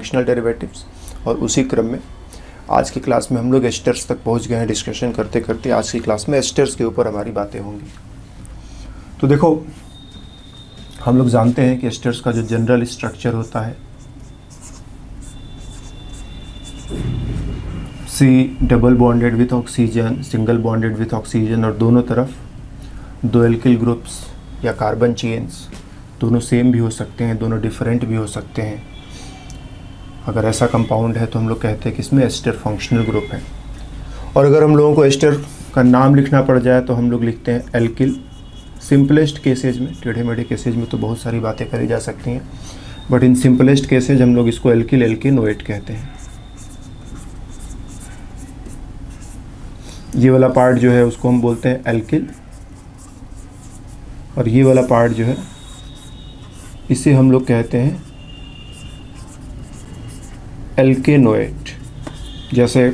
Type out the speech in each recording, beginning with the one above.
Functional derivatives, और उसी क्रम में आज की क्लास में हम लोग एस्टर्स तक पहुंच गए हैं। डिस्कशन करते करते आज की क्लास में एस्टर्स के ऊपर हमारी बातें होंगी। तो देखो, हम लोग जानते हैं कि एस्टर्स का जो जनरल स्ट्रक्चर होता है, C double bonded with oxygen, single bonded with oxygen, और दोनों तरफ दो एल्किल ग्रुप्स या कार्बन चेन्स, दोनों सेम भी हो सकते हैं, दोनों डिफरेंट भी हो सकते हैं। अगर ऐसा कंपाउंड है तो हम लोग कहते हैं कि इसमें एस्टर फंक्शनल ग्रुप है। और अगर हम लोगों को एस्टर का नाम लिखना पड़ जाए तो हम लोग लिखते हैं एल्किल। सिंपलेस्ट केसेज में, टेढ़े मेढ़े केसेज में तो बहुत सारी बातें करी जा सकती हैं, बट इन सिंपलेस्ट केसेज हम लोग इसको एल्किल एल्केनोएट कहते हैं। ये वाला पार्ट जो है उसको हम बोलते हैं एल्किल, और ये वाला पार्ट जो है इसे हम लोग कहते हैं एल्केनोएट। जैसे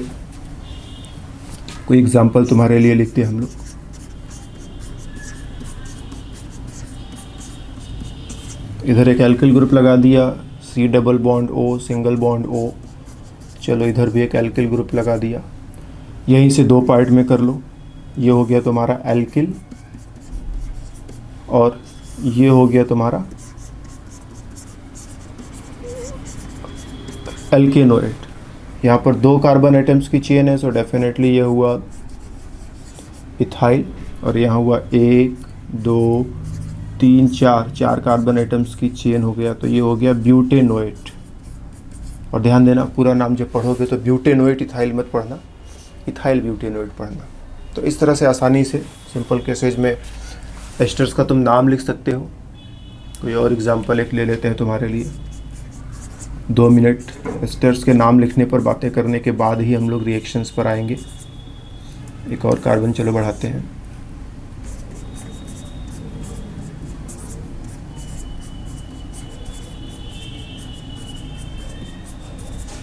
कोई एग्जांपल तुम्हारे लिए लिखते हैं हम लोग। इधर एक एल्किल ग्रुप लगा दिया, C double bond O, single bond O। चलो इधर भी एक एल्किल ग्रुप लगा दिया। यहीं से दो पार्ट में कर लो। ये हो गया तुम्हारा एल्किल और ये हो गया तुम्हारा एल्केनोएट। यहाँ पर दो कार्बन एटम्स की चेन है, सो डेफिनेटली ये हुआ इथाइल, और यहाँ हुआ 1 2 3 4 कार्बन एटम्स की चेन हो गया, तो ये हो गया ब्यूटेनोएट। और ध्यान देना, पूरा नाम जब पढ़ोगे तो ब्यूटेनोएट इथाइल मत पढ़ना, इथाइल ब्यूटेनोएट पढ़ना। तो इस तरह से आसानी से सिंपल केसेज में एस्टर्स का तुम नाम लिख सकते हो। कोई और एग्जांपल एक ले लेते हैं तुम्हारे लिए। 2 मिनट एस्टर्स के नाम लिखने पर बातें करने के बाद ही हम लोग रिएक्शंस पर आएंगे। एक और कार्बन चलो बढ़ाते हैं।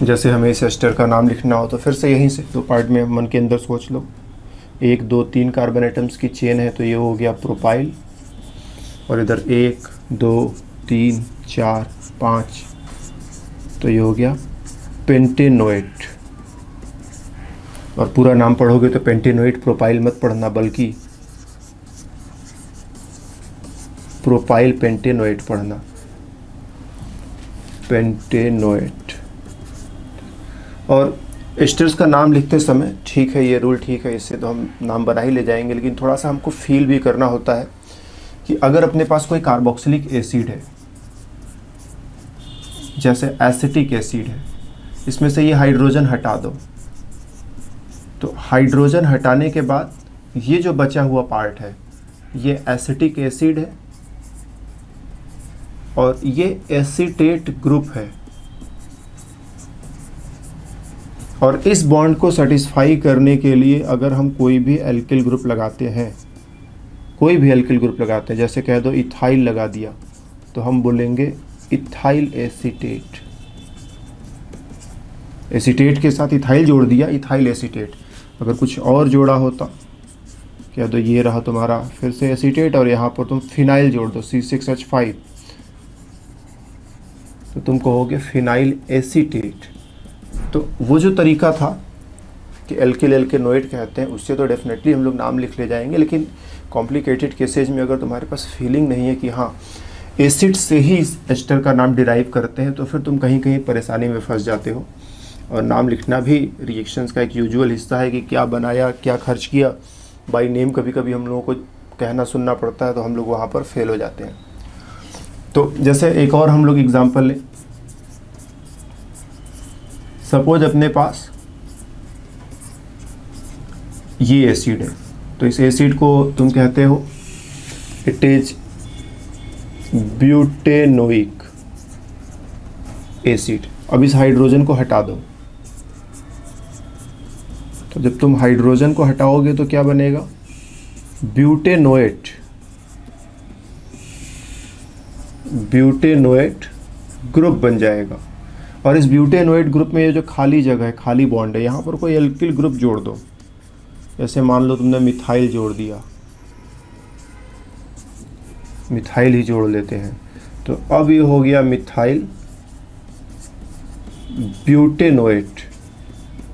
जैसे हमें इस एस्टर का नाम लिखना हो तो फिर से यहीं से दो पार्ट में मन के अंदर सोच लो। 1 2 3 कार्बन एटम्स की चेन है, तो ये हो गया प्रोपाइल, और इधर 1 2 3 4 5, तो ये हो गया पेंटेनोएट। और पूरा नाम पढ़ोगे तो पेंटेनोएट प्रोपाइल मत पढ़ना, बल्कि प्रोपाइल पेंटेनोएट पढ़ना, पेंटेनोएट। और एस्टर्स का नाम लिखते समय, ठीक है ये रूल ठीक है, इससे तो हम नाम बना ही ले जाएंगे, लेकिन थोड़ा सा हमको फील भी करना होता है कि अगर अपने पास कोई कार्बोक्सिलिक एसिड है, जैसे एसिटिक एसिड है, इसमें से ये हाइड्रोजन हटा दो, तो हाइड्रोजन हटाने के बाद ये जो बचा हुआ पार्ट है ये एसिटिक एसिड है और ये एसीटेट ग्रुप है। और इस बॉन्ड को सेटिस्फाई करने के लिए अगर हम कोई भी एल्किल ग्रुप लगाते हैं, कोई भी एल्किल ग्रुप लगाते हैं, जैसे कह दो इथाइल लगा दिया, तो हम बोलेंगे इथाइल एसीटेट। एसीटेट के साथ इथाइल जोड़ दिया, इथाइल एसीटेट। अगर कुछ और जोड़ा होता, कह दो ये रहा तुम्हारा फिर से एसीटेट, और यहाँ पर तुम फिनाइल जोड़ दो C6H5, तो तुम कहोगे फिनाइल एसीटेट। तो वो जो तरीका था कि एल्किल एल्केनोएट कहते हैं, उससे तो डेफिनेटली हम लोग नाम लिख ले जाएंगे, लेकिन कॉम्प्लिकेटेड केसेज में अगर तुम्हारे पास फीलिंग नहीं है कि हाँ एसिड से ही एस्टर का नाम डिराइव करते हैं, तो फिर तुम कहीं कहीं परेशानी में फंस जाते हो। और नाम लिखना भी रिएक्शंस का एक यूजुअल हिस्सा है कि क्या बनाया, क्या खर्च किया, बाय नेम कभी कभी हम लोगों को कहना सुनना पड़ता है, तो हम लोग वहाँ पर फेल हो जाते हैं। तो जैसे एक और हम लोग एग्जाम्पल लें। सपोज अपने पास ये एसिड है, तो इस एसिड को तुम कहते हो इट इज ब्यूटेनोइक एसिड। अब इस हाइड्रोजन को हटा दो, तो जब तुम हाइड्रोजन को हटाओगे तो क्या बनेगा, ब्यूटेनोएट, ब्यूटेनोएट ग्रुप बन जाएगा। और इस ब्यूटेनोएट ग्रुप में ये जो खाली जगह है, खाली बॉन्ड है, यहाँ पर कोई एल्किल ग्रुप जोड़ दो। जैसे मान लो तुमने मिथाइल जोड़ दिया, मिथाइल ही जोड़ लेते हैं, तो अब ये हो गया मिथाइल ब्यूटेनोएट।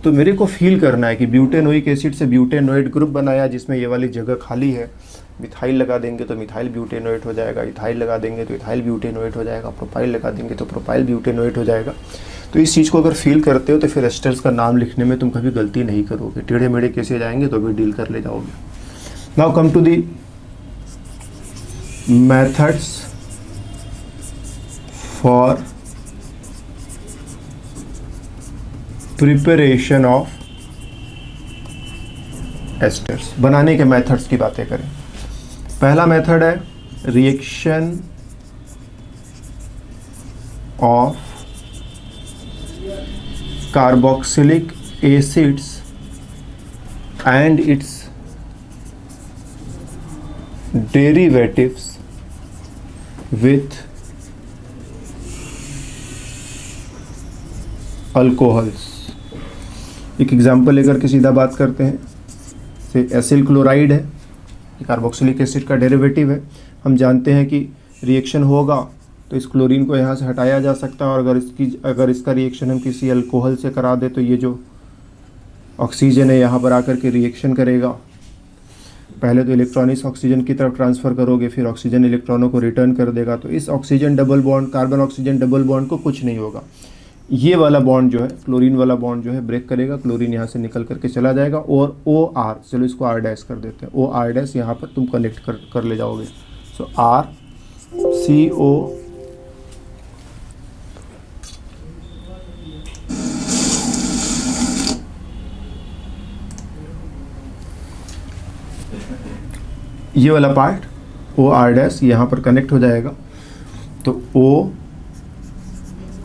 तो मेरे को फील करना है कि ब्यूटेनोइक एसिड से ब्यूटेनोएट ग्रुप बनाया जिसमें ये वाली जगह खाली है। मिथाइल लगा देंगे तो मिथाइल ब्यूटेनोएट हो जाएगा, इथाइल लगा देंगे तो इथाइल ब्यूटेनोएट हो जाएगा, प्रोपाइल लगा देंगे तो प्रोपाइल ब्यूटेनोएट हो जाएगा। तो इस चीज़ को अगर फील करते हो तो फिर एस्टर्स का नाम लिखने में तुम कभी गलती नहीं करोगे, टेढ़े मेढ़े कैसे जाएंगे तो भी डील कर ले जाओगे। Now come to the methods for preparation of esters. बनाने के मेथड्स की बातें करें। पहला मेथड है reaction of carboxylic acids and its derivatives with alcohols. एक एग्जाम्पल लेकर के सीधा बात करते हैं। से एसिल क्लोराइड है, कार्बोक्सिलिक एसिड का डेरिवेटिव है। हम जानते हैं कि रिएक्शन होगा तो इस क्लोरीन को यहाँ से हटाया जा सकता है, और अगर इसका रिएक्शन हम किसी अल्कोहल से करा दे तो ये जो ऑक्सीजन है यहाँ पर आकर के रिएक्शन करेगा। पहले तो इलेक्ट्रॉन इस ऑक्सीजन की तरफ ट्रांसफ़र करोगे, फिर ऑक्सीजन इलेक्ट्रॉनों को रिटर्न कर देगा। तो इस oxygen double bond, carbon oxygen double bond को कुछ नहीं होगा। ये वाला बॉन्ड जो है, क्लोरीन वाला बॉन्ड जो है ब्रेक करेगा, क्लोरीन यहाँ से निकल करके चला जाएगा। और ओ आर, चलो इसको आर डैश कर देते हैं, ओ आर डैश यहाँ पर तुम कनेक्ट कर ले जाओगे। सो आर सी ओ ये वाला पार्ट ओ आर डैश यहाँ पर कनेक्ट हो जाएगा। तो ओ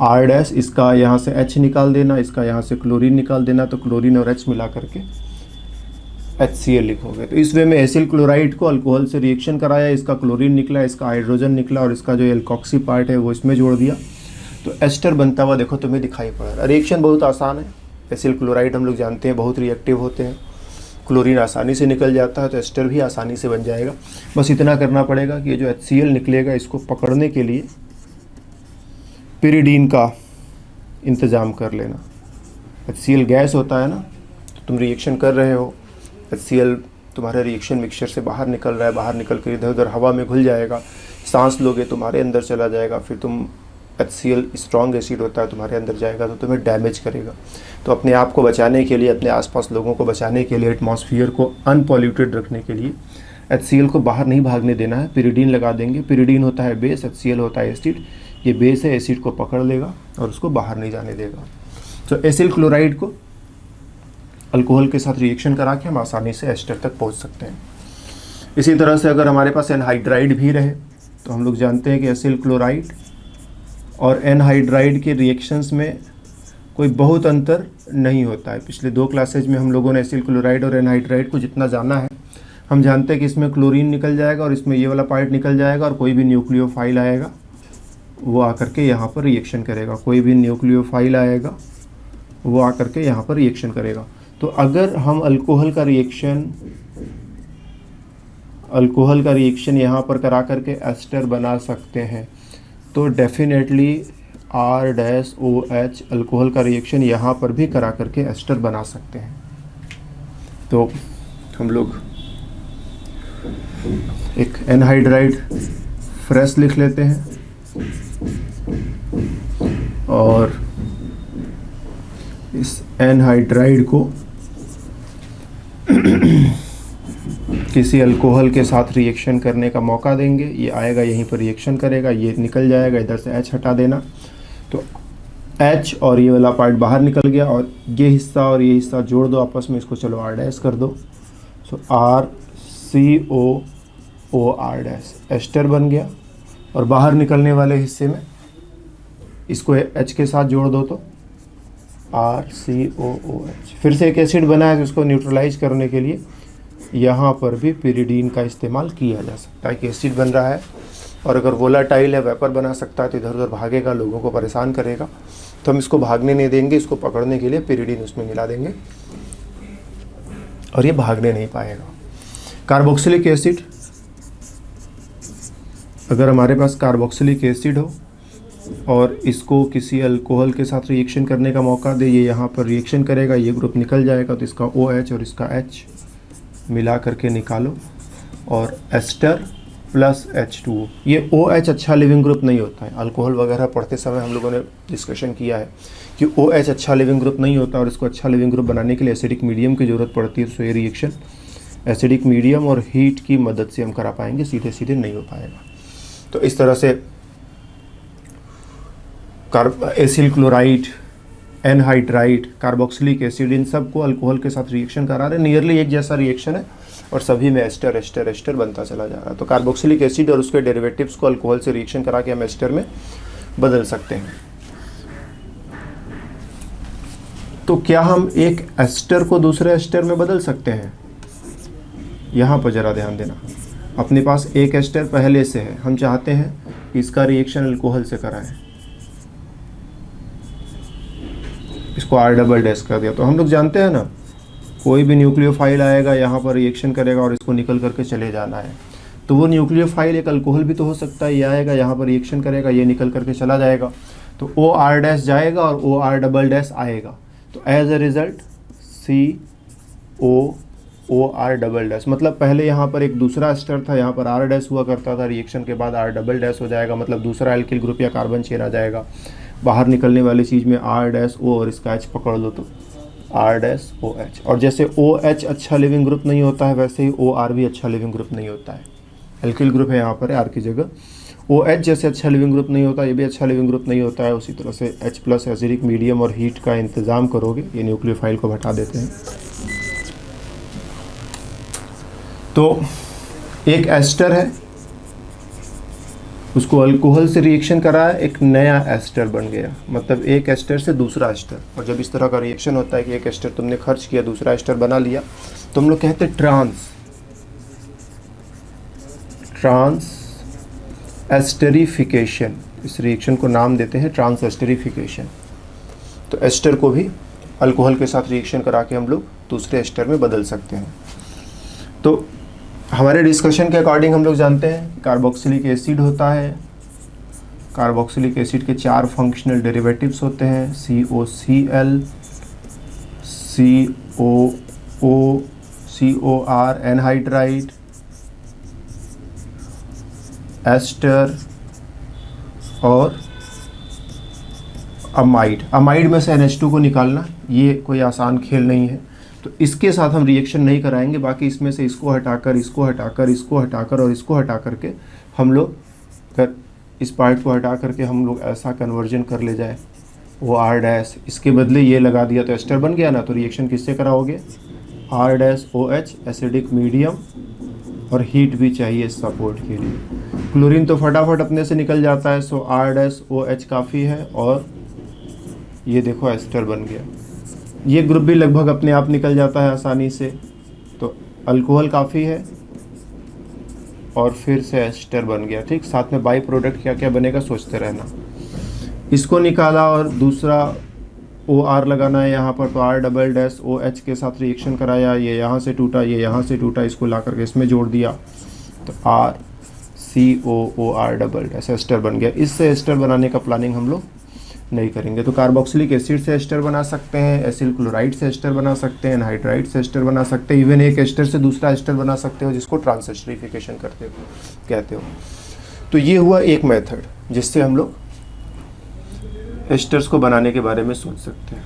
आर डैश, इसका यहाँ से H निकाल देना, इसका यहाँ से क्लोरीन निकाल देना, तो क्लोरीन और H मिला करके HCl लिखोगे। तो इस वे में एसिल क्लोराइड को अल्कोहल से रिएक्शन कराया, इसका क्लोरीन निकला, इसका हाइड्रोजन निकला, और इसका जो एल्कोक्सी पार्ट है वो इसमें जोड़ दिया, तो एस्टर बनता हुआ देखो तुम्हें दिखाई पड़ रहा है। रिएक्शन बहुत आसान है। एसिल क्लोराइड हम लोग जानते हैं बहुत रिएक्टिव होते हैं, क्लोरीन आसानी से निकल जाता है, तो एस्टर भी आसानी से बन जाएगा। बस इतना करना पड़ेगा कि ये जो HCl निकलेगा इसको पकड़ने के लिए पिरिडीन का इंतज़ाम कर लेना। HCl गैस होता है ना, तो तुम रिएक्शन कर रहे हो, HCl तुम्हारे रिएक्शन मिक्सचर से बाहर निकल रहा है, बाहर निकल कर इधर उधर हवा में घुल जाएगा, सांस लोगे तुम्हारे अंदर चला जाएगा, फिर तुम HCl स्ट्रॉन्ग एसिड होता है तुम्हारे अंदर जाएगा तो तुम्हें डैमेज करेगा। तो अपने आप को बचाने के लिए, अपने आसपास लोगों को बचाने के लिए, एटमॉस्फेयर को अनपॉल्यूटेड रखने के लिए HCl को बाहर नहीं भागने देना है। पिरिडीन लगा देंगे। पिरिडीन होता है बेस, HCl होता है एसिड। ये बेस है, एसिड को पकड़ लेगा और उसको बाहर नहीं जाने देगा। तो एसिल क्लोराइड को अल्कोहल के साथ रिएक्शन करा के हम आसानी से एस्टर तक पहुंच सकते हैं। इसी तरह से अगर हमारे पास एनहाइड्राइड भी रहे तो हम लोग जानते हैं कि एसिल क्लोराइड और एनहाइड्राइड के रिएक्शंस में कोई बहुत अंतर नहीं होता है। पिछले 2 क्लासेज में हम लोगों ने एसिल क्लोराइड और एनहाइड्राइड को जितना जाना है, हम जानते हैं कि इसमें क्लोरीन निकल जाएगा और इसमें ये वाला पार्ट निकल जाएगा, और कोई भी न्यूक्लियोफाइल आएगा वो आकर के यहाँ पर रिएक्शन करेगा। कोई भी न्यूक्लियोफाइल आएगा वो आकर के यहाँ पर रिएक्शन करेगा। तो अगर हम अल्कोहल का रिएक्शन यहाँ पर करा करके एस्टर बना सकते हैं, तो डेफिनेटली R-OH अल्कोहल का रिएक्शन यहाँ पर भी करा करके एस्टर बना सकते हैं। तो हम लोग एक एनहाइड्राइड फ्रेश लिख लेते हैं और इस एनहाइड्राइड को किसी अल्कोहल के साथ रिएक्शन करने का मौका देंगे। ये आएगा यहीं पर रिएक्शन करेगा, ये निकल जाएगा, इधर से H हटा देना, तो H और ये वाला पार्ट बाहर निकल गया, और ये हिस्सा और ये हिस्सा जोड़ दो आपस में, इसको चलो R डैश कर दो। सो RCOOR एस्टर बन गया। और बाहर निकलने वाले हिस्से में इसको H के साथ जोड़ दो तो RCOOH। फिर से एक एसिड बना है, तो इसको न्यूट्रलाइज करने के लिए यहाँ पर भी पिरिडीन का इस्तेमाल किया जा सकता है कि एसिड बन रहा है, और अगर वोलाटाइल है, वेपर बना सकता है, तो इधर उधर भागेगा, लोगों को परेशान करेगा, तो हम इसको भागने नहीं देंगे। इसको पकड़ने के लिए पिरिडीन उसमें मिला देंगे और ये भागने नहीं पाएगा। कार्बोक्सिलिक एसिड, अगर हमारे पास कार्बोक्सिलिक एसिड हो और इसको किसी अल्कोहल के साथ रिएक्शन करने का मौका दे, ये यहाँ पर रिएक्शन करेगा, ये ग्रुप निकल जाएगा, तो इसका OH और इसका H मिला करके निकालो, और एस्टर प्लस H2O। ये OH अच्छा लिविंग ग्रुप नहीं होता है। अल्कोहल वगैरह पढ़ते समय हम लोगों ने डिस्कशन किया है कि OH अच्छा लिविंग ग्रुप नहीं होता, और इसको अच्छा लिविंग ग्रुप बनाने के लिए एसिडिक मीडियम की ज़रूरत पड़ती है। तो ये रिएक्शन एसिडिक मीडियम और हीट की मदद से हम करा पाएंगे, सीधे सीधे नहीं हो पाएगा। तो इस तरह से acyl chloride, anhydride, carboxylic acid, इन सब को अल्कोहल के साथ रिएक्शन करा रहे हैं। नियरली एक जैसा रिएक्शन है और सभी में एस्टर एस्टर एस्टर बनता चला जा रहा है। तो कार्बोक्सिलिक एसिड और उसके डेरिवेटिव्स को अल्कोहल से रिएक्शन करा के हम एस्टर में बदल सकते हैं। तो क्या हम एक एस्टर को दूसरे एस्टर में बदल सकते हैं? यहाँ पर ज़रा ध्यान देना। अपने पास एक एस्टर पहले से है, हम चाहते हैं कि इसका रिएक्शन अल्कोहल से कराएं, इसको R डबल डैश कर दिया। तो हम लोग जानते हैं ना, कोई भी न्यूक्लियोफाइल आएगा, यहाँ पर रिएक्शन करेगा और इसको निकल करके चले जाना है। तो वो न्यूक्लियोफाइल एक अल्कोहल भी तो हो सकता है, ये आएगा, यहाँ पर रिएक्शन करेगा, ये निकल करके चला जाएगा, तो OR डैश जाएगा और OR डबल डैश आएगा। तो as a result COOR double dash, मतलब पहले यहाँ पर एक दूसरा एस्टर था, यहाँ पर R डैश हुआ करता था, रिएक्शन के बाद R डबल डैश हो जाएगा, मतलब दूसरा एल्किल ग्रुप या कार्बन चेन आ जाएगा। बाहर निकलने वाली चीज़ में R डैश O और इसका H पकड़ लो तो R डैश OH। और जैसे OH अच्छा लिविंग ग्रुप नहीं होता है, वैसे ही OR भी अच्छा लिविंग ग्रुप नहीं होता है। एल्किल ग्रुप है यहाँ पर R की जगह। OH जैसे अच्छा लिविंग ग्रुप नहीं होता, ये भी अच्छा लिविंग ग्रुप नहीं होता है। उसी तरह से H प्लस एसिडिक मीडियम और हीट का इंतज़ाम करोगे, ये न्यूक्लियोफाइल को हटा देते हैं। तो एक एस्टर है, उसको अल्कोहल से रिएक्शन कराया, एक नया एस्टर बन गया, मतलब एक एस्टर से दूसरा एस्टर। और जब इस तरह का रिएक्शन होता है कि एक एस्टर तुमने खर्च किया, दूसरा एस्टर बना लिया, तो हम लोग कहते हैं ट्रांस एस्टरिफिकेशन। इस रिएक्शन को नाम देते हैं ट्रांस एस्टरिफिकेशन। तो एस्टर को भी अल्कोहल के साथ रिएक्शन करा के हम लोग दूसरे एस्टर में बदल सकते हैं। तो हमारे डिस्कशन के अकॉर्डिंग हम लोग जानते हैं कार्बोक्सिलिक एसिड होता है। कार्बोक्सिलिक एसिड के 4 फंक्शनल डेरिवेटिव्स होते हैं, COCl, COO, COR, anhydride, ester और अमाइड। अमाइड में से NH2 को निकालना ये कोई आसान खेल नहीं है, तो इसके साथ हम रिएक्शन नहीं कराएंगे। बाकी इसमें से इसको हटाकर, इसको हटाकर, इसको हटाकर और इसको हटा करके हम लोग इस पार्ट को हटा करके हम लोग ऐसा कन्वर्जन कर ले जाए OR डैश, इसके बदले ये लगा दिया तो एस्टर बन गया ना। तो रिएक्शन किससे कराओगे? R dash OH, acidic medium, और हीट भी चाहिए सपोर्ट के लिए। क्लोरीन तो फटाफट अपने से निकल जाता है, सो R डैश OH काफ़ी है, और ये देखो एस्टर बन गया। ये ग्रुप भी लगभग अपने आप निकल जाता है आसानी से। तो अल्कोहल काफ़ी है और फिर से एस्टर बन गया। ठीक, साथ में बाई प्रोडक्ट क्या क्या बनेगा सोचते रहना। इसको निकाला और दूसरा OR लगाना है यहाँ पर, तो R डबल डैश OH के साथ रिएक्शन कराया, ये यहाँ से टूटा, ये यहाँ से टूटा, इसको ला करके इसमें जोड़ दिया, तो COOR डबल डैश एस्टर बन गया। इससे एस्टर बनाने का प्लानिंग हम लोग नहीं करेंगे। तो कार्बोक्सिलिक एसिड से एस्टर बना सकते हैं, एसिल क्लोराइड से एस्टर बना सकते हैं, एनहाइड्राइड से एस्टर बना सकते हैं, इवन एक एस्टर से दूसरा एस्टर बना सकते हो, जिसको ट्रांस एस्टरिफिकेशन कहते हो। तो ये हुआ एक मेथड जिससे हम लोग एस्टर्स को बनाने के बारे में सोच सकते हैं।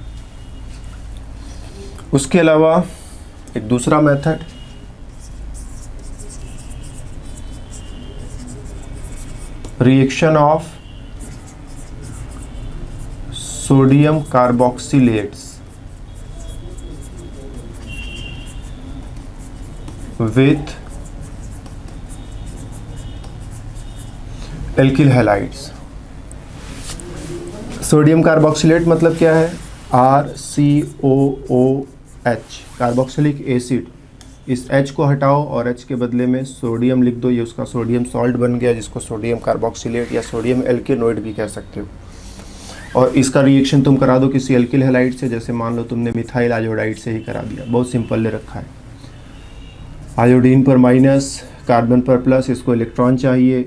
उसके अलावा एक दूसरा method reaction of sodium carboxylates with alkyl halides. Sodium carboxylate मतलब क्या है? RCOOH, carboxylic acid. इस H को हटाओ और H के बदले में सोडियम लिख दो, ये उसका सोडियम सॉल्ट बन गया, जिसको सोडियम कार्बोक्सिलेट या सोडियम एल्केनोइड भी कह सकते हो। और इसका रिएक्शन तुम करा दो किसी एल्किल हैलाइड से, जैसे मान लो तुमने मिथाइल आयोडाइड से ही करा दिया। बहुत सिंपल ले रखा है। आयोडीन पर माइनस, कार्बन पर प्लस, इसको इलेक्ट्रॉन चाहिए,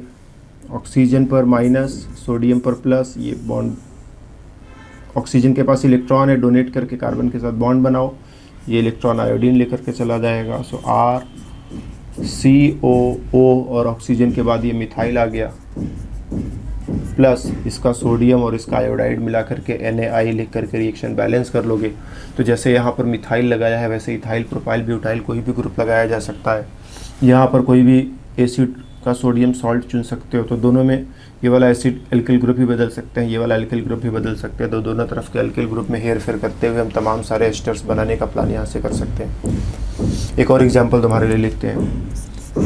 ऑक्सीजन पर माइनस, सोडियम पर प्लस, ये बॉन्ड, ऑक्सीजन के पास इलेक्ट्रॉन है, डोनेट करके कार्बन के साथ बॉन्ड बनाओ, ये इलेक्ट्रॉन आयोडीन लेकर के चला जाएगा। सो RCOO और ऑक्सीजन के बाद ये मिथाइल आ गया, प्लस इसका सोडियम और इसका आयोडाइड मिला करके NaI लिख करके रिएक्शन बैलेंस कर लोगे। तो जैसे यहाँ पर मिथाइल लगाया है वैसे इथाइल, प्रोपाइल, ब्यूटाइल कोई भी ग्रुप लगाया जा सकता है। यहाँ पर कोई भी एसिड का सोडियम सॉल्ट चुन सकते हो, तो दोनों में ये वाला एसिड एल्किल ग्रुप भी बदल सकते हैं, ये वाला एल्किल ग्रुप भी बदल सकते हैं। तो दोनों तरफ के एल्किल ग्रुप में हेर फेर करते हुए हम तमाम सारे एस्टर्स बनाने का प्लान यहाँ से कर सकते हैं। एक और एग्जांपल तुम्हारे लिए लिखते हैं।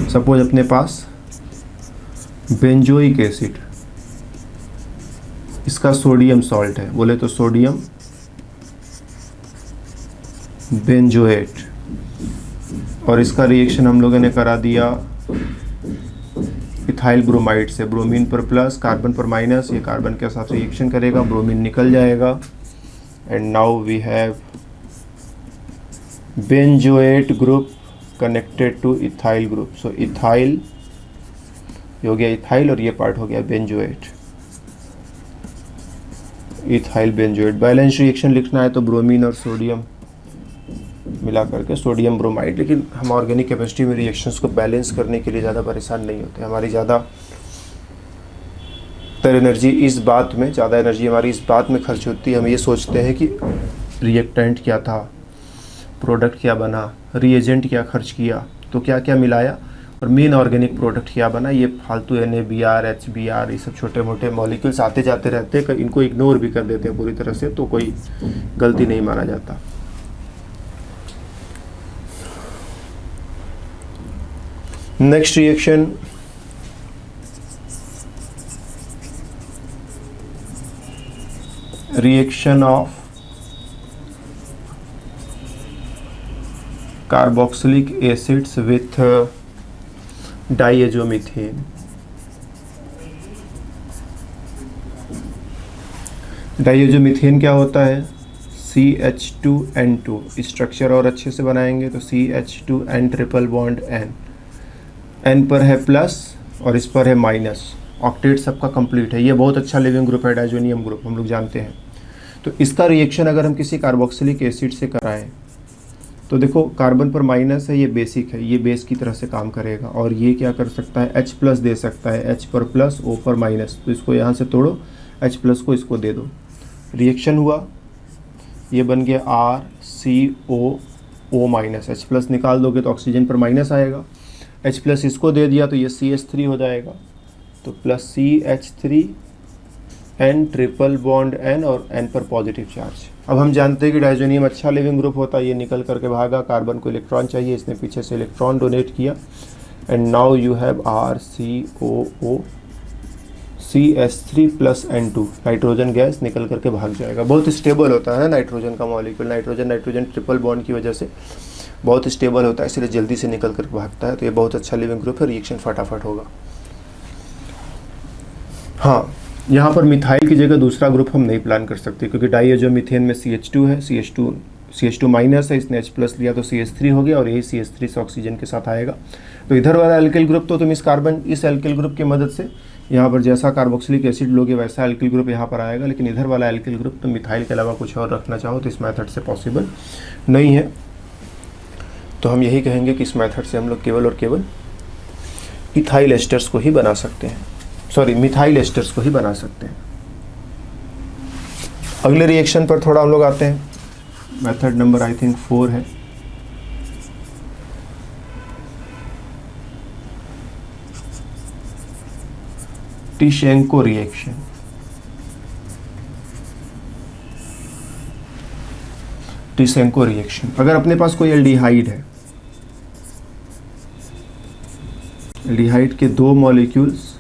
सपोज अपने पास बेंजोइक एसिड, इसका सोडियम सॉल्ट है, बोले तो सोडियम बेंजोएट, और इसका रिएक्शन हम लोगों ने करा दिया इथाइल ब्रोमाइड से। ब्रोमीन पर प्लस, कार्बन पर माइनस, ये कार्बन के साथ रिएक्शन करेगा, ब्रोमीन निकल जाएगा, and now we have benzoate group connected to ethyl group. So ethyl हो गया इथाइल और ये पार्ट हो गया benzoate, ethyl benzoate. Balance reaction लिखना है तो ब्रोमीन और सोडियम मिला करके सोडियम ब्रोमाइड। लेकिन हम ऑर्गेनिक केमिस्ट्री में रिएक्शंस को बैलेंस करने के लिए ज़्यादा परेशान नहीं होते। हमारी ज़्यादातर एनर्जी इस बात में, ज़्यादा एनर्जी हमारी इस बात में खर्च होती है, हम ये सोचते हैं कि रिएक्टेंट क्या था, प्रोडक्ट क्या बना, रिएजेंट क्या खर्च किया, तो क्या क्या मिलाया, और मेन ऑर्गेनिक प्रोडक्ट क्या बना। ये फालतू NaBr, HBr, ये सब छोटे मोटे मॉलिक्यूल्स आते जाते रहते हैं, इनको इग्नोर भी कर देते हैं पूरी तरह से, तो कोई गलती नहीं माना जाता। Next reaction, reaction of carboxylic acids with diazomethane. Diazomethane क्या होता है? CH2N2। स्ट्रक्चर और अच्छे से बनाएंगे तो CH2N triple bond N, N पर है प्लस और इस पर है माइनस। ऑक्टेट सबका कंप्लीट है। ये बहुत अच्छा लिविंग ग्रुप है, डाइजोनियम ग्रुप, हम लोग जानते हैं। तो इसका रिएक्शन अगर हम किसी कार्बोक्सिलिक एसिड से कराएं तो देखो कार्बन पर माइनस है, ये बेसिक है, ये बेस की तरह से काम करेगा, और ये क्या कर सकता है, H प्लस दे सकता है, H पर प्लस, O पर माइनस। तो इसको यहाँ से तोड़ो, H प्लस को इसको दे दो, रिएक्शन हुआ, ये बन गया RCOO माइनस। H प्लस निकाल दोगे तो ऑक्सीजन पर माइनस आएगा, H प्लस इसको दे दिया तो ये CH3 हो जाएगा, तो plus CH3N triple bond N और N पर पॉजिटिव चार्ज। अब हम जानते हैं कि डाइजोनियम अच्छा लिविंग ग्रुप होता है, ये निकल करके भागा, कार्बन को इलेक्ट्रॉन चाहिए, इसने पीछे से इलेक्ट्रॉन डोनेट किया, and now you have RCOO CH3 plus N2, nitrogen gas निकल करके भाग जाएगा। बहुत स्टेबल होता है ना नाइट्रोजन का मॉलिक्यूल, नाइट्रोजन ट्रिपल बॉन्ड की वजह से बहुत स्टेबल होता है, इसलिए जल्दी से निकल कर भागता है। तो ये बहुत अच्छा लिविंग ग्रुप है, रिएक्शन फटाफट होगा। हाँ, यहाँ पर मिथाइल की जगह दूसरा ग्रुप हम नहीं प्लान कर सकते, क्योंकि डाइएजोमीथेन में CH2 है, CH2 माइनस है, इसने H प्लस लिया तो CH3 हो गया, और यही CH3 से ऑक्सीजन के साथ आएगा। तो इधर वाला एल्किल ग्रुप तो तुम इस एल्किल ग्रुप की मदद से यहाँ पर जैसा कार्बोक्सिलिक एसिड लोगे वैसा एल्किल ग्रुप यहाँ पर आएगा, लेकिन इधर वाला एल्किल ग्रुप तुम मिथाइल के अलावा कुछ और रखना चाहो तो इस मेथड से पॉसिबल नहीं है। तो हम यही कहेंगे कि इस मेथड से हम लोग केवल और केवल इथाइल एस्टर्स को ही बना सकते हैं, मिथाइल एस्टर्स को ही बना सकते हैं। अगले रिएक्शन पर थोड़ा हम लोग आते हैं। मेथड नंबर आई थिंक 4 है। टिशेंको रिएक्शन। टिशेंको रिएक्शन, अगर अपने पास कोई एल्डिहाइड है, एल्डिहाइड के दो मॉलिक्यूल्स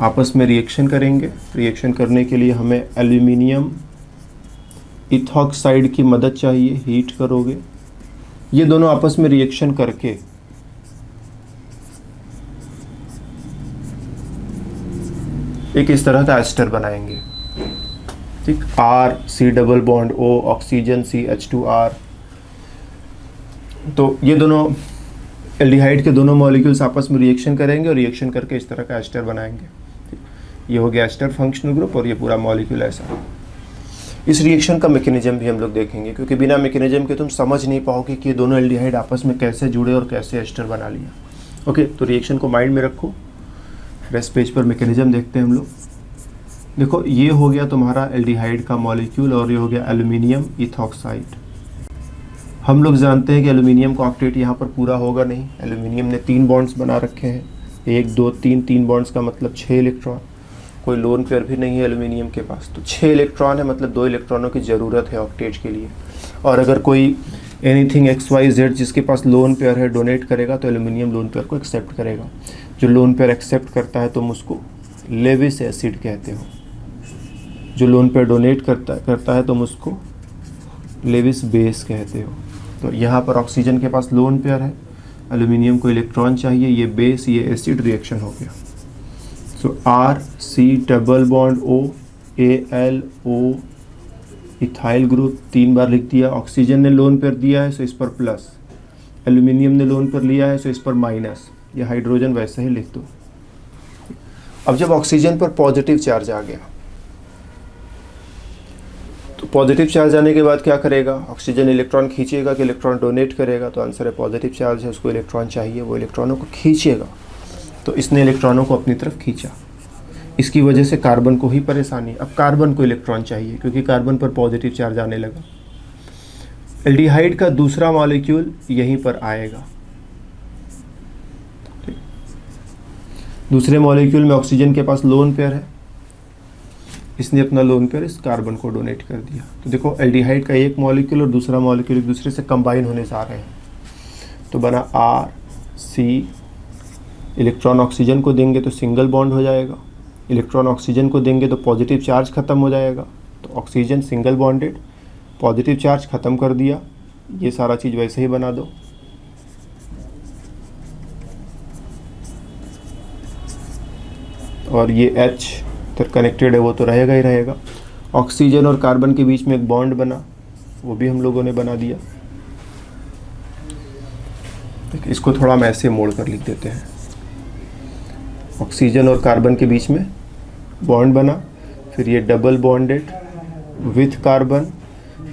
आपस में रिएक्शन करेंगे। रिएक्शन करने के लिए हमें एल्यूमिनियम इथॉक्साइड की मदद चाहिए, हीट करोगे, ये दोनों आपस में रिएक्शन करके एक इस तरह का एस्टर बनाएंगे, ठीक। RC double bond O, oxygen CH2R। तो ये दोनों एल्डिहाइड के दोनों मॉलिक्यूल्स आपस में रिएक्शन करेंगे और रिएक्शन करके इस तरह का एस्टर बनाएंगे। ये हो गया एस्टर फंक्शनल ग्रुप और ये पूरा मॉलिक्यूल ऐसा। इस रिएक्शन का मैकेनिज्म भी हम लोग देखेंगे, क्योंकि बिना मैकेनिज्म के तुम समझ नहीं पाओगे कि ये दोनों एल्डिहाइड आपस में कैसे जुड़े और कैसे एस्टर बना लिया। ओके, तो रिएक्शन को माइंड में रखो। फ्रेश पेज पर मैकेनिज्म देखते हैं हम लोग। देखो, ये हो गया तुम्हारा एल्डिहाइड का मॉलिक्यूल और ये हो गया एल्यूमिनियम इथॉक्साइड। हम लोग जानते हैं कि एल्यूमिनियम का ऑक्टेट यहाँ पर पूरा होगा नहीं। एल्यूमिनियम ने 3 बॉन्ड्स बना रखे हैं, 1 2 3 बॉन्ड्स का मतलब 6 इलेक्ट्रॉन। कोई लोन पेयर भी नहीं है एल्यूमिनियम के पास, तो 6 इलेक्ट्रॉन है, मतलब 2 इलेक्ट्रॉनों की ज़रूरत है ऑक्टेट के लिए। और अगर कोई एनीथिंग XYZ जिसके पास लोन पेयर है डोनेट करेगा तो एल्यूमिनियम लोन पेयर को एक्सेप्ट करेगा। जो लोन पेयर एक्सेप्ट करता है तुम उसको लेविस एसिड कहते हो। जो लोन पेयर डोनेट करता है तुम उसको लेविस बेस कहते हो। तो यहाँ पर ऑक्सीजन के पास लोन पेयर है, एल्यूमिनियम को इलेक्ट्रॉन चाहिए, ये बेस ये एसिड रिएक्शन हो गया। सो RC double bond O AlO ethyl group 3 बार लिख दिया। ऑक्सीजन ने लोन पेयर दिया है सो इस पर प्लस, एल्यूमिनियम ने लोन पेयर लिया है सो इस पर माइनस। ये हाइड्रोजन वैसे ही लिख दो। अब जब ऑक्सीजन पर पॉजिटिव चार्ज आ गया तो पॉजिटिव चार्ज आने के बाद क्या करेगा? ऑक्सीजन इलेक्ट्रॉन खींचेगा कि इलेक्ट्रॉन डोनेट करेगा? तो आंसर है पॉजिटिव चार्ज है, उसको इलेक्ट्रॉन चाहिए, वो इलेक्ट्रॉनों को खींचेगा। तो इसने इलेक्ट्रॉनों को अपनी तरफ खींचा, इसकी वजह से कार्बन को ही परेशानी। अब कार्बन को इलेक्ट्रॉन चाहिए क्योंकि कार्बन पर पॉजिटिव चार्ज आने लगा। एल्डिहाइड का दूसरा मॉलिक्यूल यहीं पर आएगा। दूसरे मॉलिक्यूल में ऑक्सीजन के पास लोन पेयर है, इसने अपना लोन पेयर इस कार्बन को डोनेट कर दिया। तो देखो, एल्डिहाइड का एक मॉलिक्यूल और दूसरा मॉलिक्यूल एक दूसरे से कंबाइन होने जा रहे हैं, तो बना RC। इलेक्ट्रॉन ऑक्सीजन को देंगे तो सिंगल बॉन्ड हो जाएगा, इलेक्ट्रॉन ऑक्सीजन को देंगे तो पॉजिटिव चार्ज ख़त्म हो जाएगा। तो oxygen single bonded, positive charge ख़त्म कर दिया, ये सारा चीज़ वैसे ही बना दो। और ये H तो कनेक्टेड है, वो तो रहेगा ही रहेगा। ऑक्सीजन और कार्बन के बीच में एक बॉन्ड बना, वो भी हम लोगों ने बना दिया। इसको थोड़ा हम ऐसे मोड़ कर लिख देते हैं। ऑक्सीजन और कार्बन के बीच में बॉन्ड बना, फिर ये double bonded with carbon,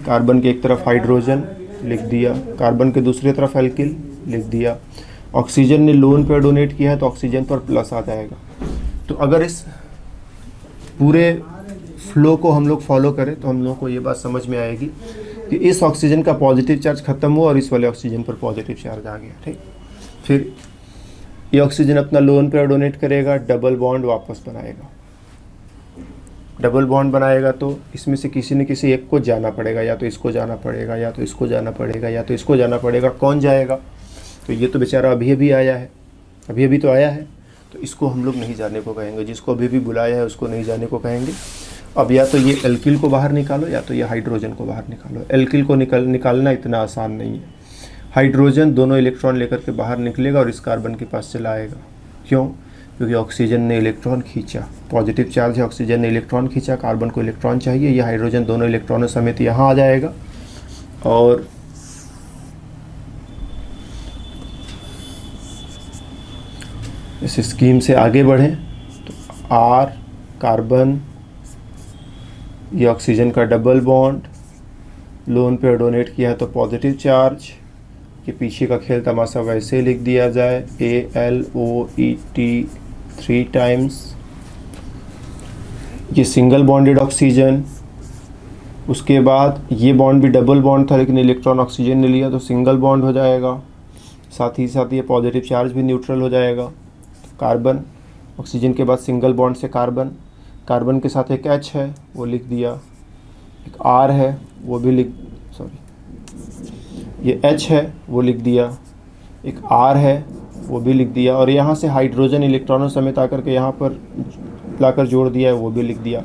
carbon के एक तरफ हाइड्रोजन लिख दिया, कार्बन के दूसरी तरफ एल्किल लिख दिया। ऑक्सीजन ने लोन पेयर डोनेट किया है तो ऑक्सीजन पर प्लस आ जाएगा। तो अगर इस पूरे फ्लो को हम लोग फॉलो करें तो हम लोगों को ये बात समझ में आएगी कि इस ऑक्सीजन का पॉजिटिव चार्ज ख़त्म हुआ और इस वाले ऑक्सीजन पर पॉजिटिव चार्ज आ गया। ठीक, फिर ये ऑक्सीजन अपना लोन पेयर डोनेट करेगा, डबल बॉन्ड वापस बनाएगा। डबल बॉन्ड बनाएगा तो इसमें से किसी न किसी एक को जाना पड़ेगा, या तो इसको जाना पड़ेगा, या तो इसको जाना पड़ेगा, या तो इसको जाना पड़ेगा। कौन जाएगा? तो ये तो बेचारा अभी अभी आया है, अभी अभी तो आया है, तो इसको हम लोग नहीं जाने को कहेंगे। जिसको अभी भी बुलाया है उसको नहीं जाने को कहेंगे। अब या तो ये एल्किल को बाहर निकालो या तो ये हाइड्रोजन को बाहर निकालो। एल्किल को निकालना इतना आसान नहीं है। हाइड्रोजन दोनों इलेक्ट्रॉन लेकर के बाहर निकलेगा और इस कार्बन के पास चला आएगा। क्यों? क्योंकि ऑक्सीजन ने इलेक्ट्रॉन खींचा, पॉजिटिव चार्ज है, ऑक्सीजन ने इलेक्ट्रॉन खींचा, कार्बन को इलेक्ट्रॉन चाहिए, ये हाइड्रोजन दोनों इलेक्ट्रॉनों समेत यहाँ आ जाएगा। और इस स्कीम से आगे बढ़ें तो R कार्बन, ये ऑक्सीजन का double bond, lone pair donate किया है तो पॉजिटिव चार्ज, ये पीछे का खेल तमाशा वैसे ही लिख दिया जाए, AlOET 3 टाइम्स। ये सिंगल बॉन्डेड ऑक्सीजन, उसके बाद ये बॉन्ड भी डबल बॉन्ड था लेकिन इलेक्ट्रॉन ऑक्सीजन ने लिया तो सिंगल बॉन्ड हो जाएगा। साथ ही साथ ये पॉजिटिव चार्ज भी न्यूट्रल हो जाएगा। कार्बन, ऑक्सीजन के बाद सिंगल बॉन्ड से कार्बन, कार्बन के साथ एक H है वो लिख दिया, एक R है वो भी ये H है वो लिख दिया, एक R है वो भी लिख दिया, और यहाँ से हाइड्रोजन इलेक्ट्रॉनों समेत आकर के यहाँ पर लाकर जोड़ दिया है वो भी लिख दिया।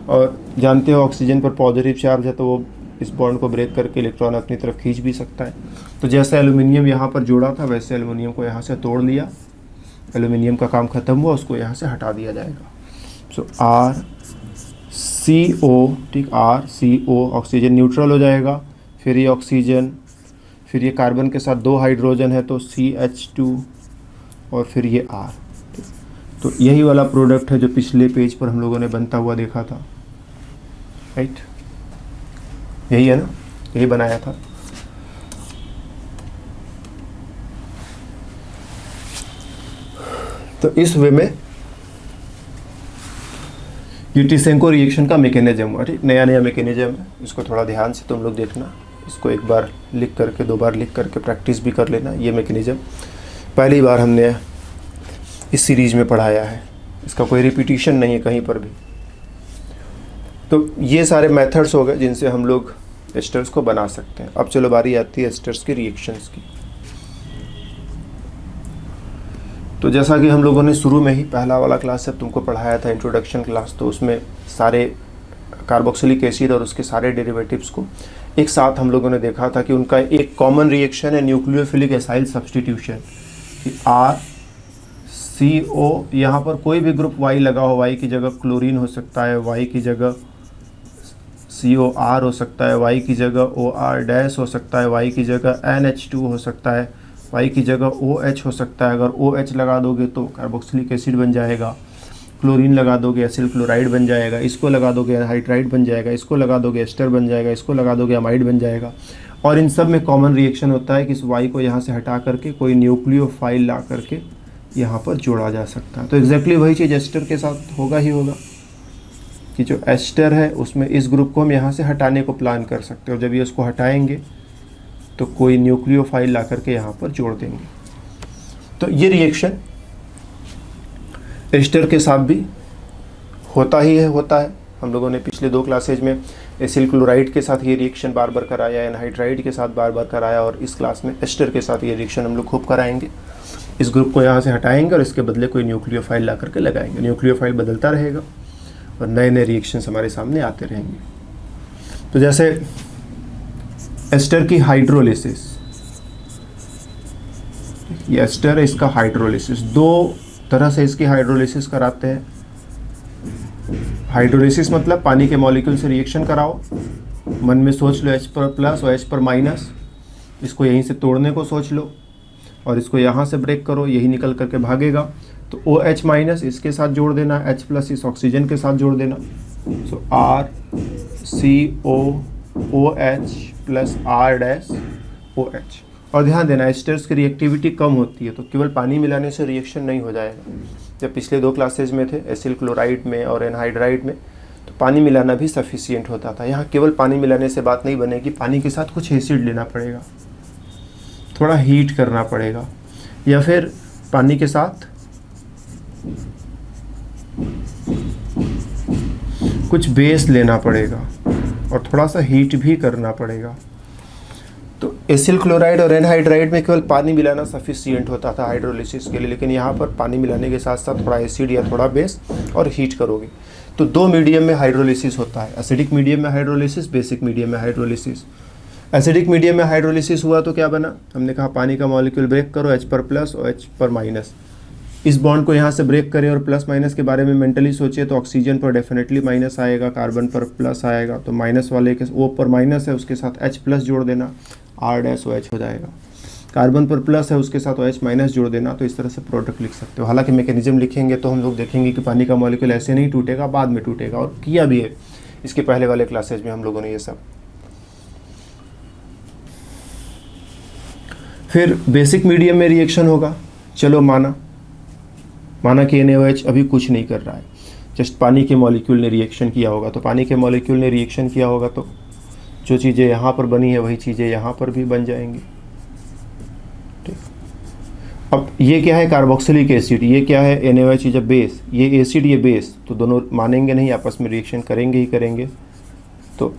और जानते हो ऑक्सीजन पर पॉजिटिव चार्ज है तो वो इस बॉन्ड को ब्रेक करके इलेक्ट्रॉन अपनी तरफ खींच भी सकता है। तो जैसे एल्यूमिनियम यहाँ पर जोड़ा था वैसे एल्यूमिनियम को यहाँ से तोड़ लिया, एल्यूमिनियम का काम ख़त्म हुआ, उसको यहाँ से हटा दिया जाएगा। सो RCO, ठीक, RCO, ऑक्सीजन न्यूट्रल हो जाएगा। फिर ये ऑक्सीजन, फिर ये कार्बन के साथ 2 हाइड्रोजन है तो CH2 और फिर ये R। तो यही वाला प्रोडक्ट है जो पिछले पेज पर हम लोगों ने बनता हुआ देखा था, राइट? यही है ना, यही बनाया था। तो इस वे में यूटिसेंको रिएक्शन का मैकेनिज्म हुआ, ठीक, नया नया मैकेनिज्म है, इसको थोड़ा ध्यान से तुम लोग देखना, इसको एक बार लिख करके 2 बार लिख करके प्रैक्टिस भी कर लेना। ये मैकेनिज्म पहली बार हमने इस सीरीज में पढ़ाया है, इसका कोई रिपीटिशन नहीं है कहीं पर भी। तो ये सारे मेथड्स हो गए जिनसे हम लोग एस्टर्स को बना सकते हैं। अब चलो बारी आती है एस्टर्स की रिएक्शंस की। तो जैसा कि हम लोगों ने शुरू में ही पहला वाला क्लास जब तुमको पढ़ाया था, इंट्रोडक्शन क्लास, तो उसमें सारे कार्बोक्सिलिक एसिड और उसके सारे डेरिवेटिव्स को एक साथ हम लोगों ने देखा था कि उनका एक कॉमन रिएक्शन है न्यूक्लियोफिलिक एसाइल सब्स्टिट्यूशन, कि RCO, यहाँ पर कोई भी ग्रुप Y लगा हो, Y की जगह क्लोरीन हो सकता है, Y की जगह COR हो सकता है, Y की जगह OR- हो सकता है, Y की जगह NH2 हो सकता है, Y की जगह OH हो सकता है। अगर OH लगा दोगे तो कार्बोक्सिलिक एसिड बन जाएगा, क्लोरीन लगा दोगे एसिल क्लोराइड बन जाएगा, इसको लगा दोगे हाइड्राइड बन जाएगा, इसको लगा दोगे एस्टर बन जाएगा, इसको लगा दोगे अमाइड बन जाएगा। और इन सब में कॉमन रिएक्शन होता है कि इस Y को यहाँ से हटा करके कोई न्यूक्लियोफाइल ला करके यहाँ पर जोड़ा जा सकता है। तो एग्जैक्टली वही चीज़ एस्टर के साथ होगा ही होगा कि जो एस्टर है उसमें इस ग्रुप को हम यहाँ से हटाने को प्लान कर सकते हैं, और जब ये उसको हटाएंगे तो कोई न्यूक्लियोफाइल ला करके यहाँ पर जोड़ देंगे। तो ये रिएक्शन एस्टर के साथ भी होता है। हम लोगों ने पिछले 2 क्लासेज में एसिल क्लोराइड के साथ ये रिएक्शन बार बार कराया, एनहाइड्राइड के साथ बार बार कराया, और इस क्लास में एस्टर के साथ ये रिएक्शन हम लोग खूब कराएंगे। इस ग्रुप को यहाँ से हटाएंगे और इसके बदले कोई न्यूक्लियोफाइल ला करके लगाएंगे। न्यूक्लियोफाइल बदलता रहेगा और नए नए रिएक्शंस हमारे सामने आते रहेंगे। तो जैसे एस्टर की हाइड्रोलिसिस, ये एस्टर है, इसका हाइड्रोलिसिस 2 तरह से इसकी हाइड्रोलिसिस कराते हैं। हाइड्रोलिसिस मतलब पानी के मॉलिक्यूल से रिएक्शन कराओ, मन में सोच लो H पर प्लस और H पर माइनस, इसको यहीं से तोड़ने को सोच लो और इसको यहाँ से ब्रेक करो, यही निकल करके भागेगा। तो OH माइनस इसके साथ जोड़ देना, H प्लस इस ऑक्सीजन के साथ जोड़ देना। सो RCOOH प्लस R-OH। और ध्यान देना एस्टर्स की रिएक्टिविटी कम होती है, तो केवल पानी मिलाने से रिएक्शन नहीं हो जाएगा। जब पिछले 2 क्लासेज में थे एसिल क्लोराइड में और एनहाइड्राइड में, तो पानी मिलाना भी सफिशिएंट होता था। यहाँ केवल पानी मिलाने से बात नहीं बनेगी, पानी के साथ कुछ एसिड लेना पड़ेगा, थोड़ा हीट करना पड़ेगा, या फिर पानी के साथ कुछ बेस लेना पड़ेगा और थोड़ा सा हीट भी करना पड़ेगा। तो एसिल क्लोराइड और एनहाइड्राइड में केवल पानी मिलाना सफिशिएंट होता था हाइड्रोलिसिस के लिए, लेकिन यहाँ पर पानी मिलाने के साथ साथ थोड़ा एसिड या थोड़ा बेस और हीट करोगे। तो 2 मीडियम में हाइड्रोलिसिस होता है, एसिडिक मीडियम में हाइड्रोलिसिस, बेसिक मीडियम में हाइड्रोलिसिस। एसिडिक मीडियम में हाइड्रोलिसिस हुआ तो क्या बना, हमने कहा पानी का मॉलिक्यूल ब्रेक करो, H पर प्लस और H पर माइनस, इस बॉन्ड को यहाँ से ब्रेक करें और प्लस माइनस के बारे में मेंटली सोचे तो ऑक्सीजन पर डेफिनेटली माइनस आएगा, कार्बन पर प्लस आएगा, तो माइनस वाले के O पर माइनस है उसके साथ H प्लस जोड़ देना, R-OH हो जाएगा। कार्बन पर प्लस है उसके साथ OH माइनस जोड़ देना। तो इस तरह से प्रोडक्ट लिख सकते हो। हालांकि मैकेनिज्म लिखेंगे तो हम लोग देखेंगे कि पानी का मॉलिक्यूल ऐसे नहीं टूटेगा, बाद में टूटेगा, और किया भी है इसके पहले वाले क्लासेज में हम लोगों ने ये सब। फिर बेसिक मीडियम में रिएक्शन होगा, चलो माना कि NaOH अभी कुछ नहीं कर रहा है, जस्ट पानी के मॉलिक्यूल ने रिएक्शन किया होगा। तो पानी के मॉलिक्यूल ने रिएक्शन किया होगा तो जो चीज़ें यहाँ पर बनी है वही चीज़ें यहाँ पर भी बन जाएंगी, ठीक। अब ये क्या है, कार्बोक्सिलिक एसिड, ये क्या है, NaOH इज अ बेस, ये एसिड ये बेस, तो दोनों मानेंगे नहीं, आपस में रिएक्शन करेंगे ही करेंगे। तो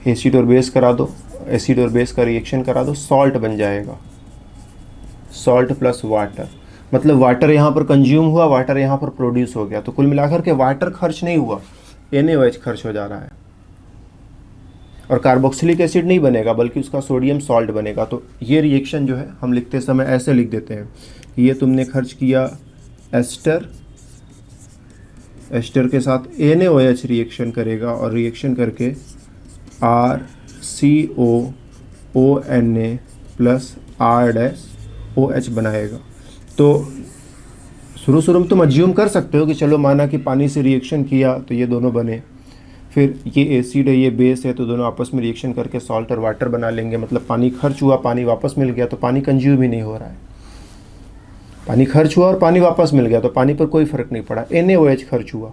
एसिड और बेस करा दो, एसिड और बेस का रिएक्शन करा दो, सॉल्ट बन जाएगा, सॉल्ट प्लस वाटर, मतलब वाटर यहाँ पर कंज्यूम हुआ, वाटर यहाँ पर प्रोड्यूस हो गया। तो कुल मिलाकर के वाटर खर्च नहीं हुआ, NaOH खर्च हो जा रहा है, और कार्बोक्सिलिक एसिड नहीं बनेगा बल्कि उसका सोडियम सॉल्ट बनेगा। तो ये रिएक्शन जो है हम लिखते समय ऐसे लिख देते हैं कि ये तुमने खर्च किया एस्टर, एस्टर के साथ NaOH रिएक्शन करेगा और रिएक्शन करके RCOONA plus R dash O H बनाएगा। तो शुरू में तुम अज्यूम कर सकते हो कि चलो माना कि पानी से रिएक्शन किया तो ये दोनों बने, फिर ये एसिड है ये बेस है, तो दोनों आपस में रिएक्शन करके सॉल्ट और वाटर बना लेंगे, मतलब पानी खर्च हुआ पानी वापस मिल गया, तो पानी कंज्यूम ही नहीं हो रहा है। पानी खर्च हुआ और पानी वापस मिल गया तो पानी पर कोई फर्क नहीं पड़ा। NaOH खर्च हुआ,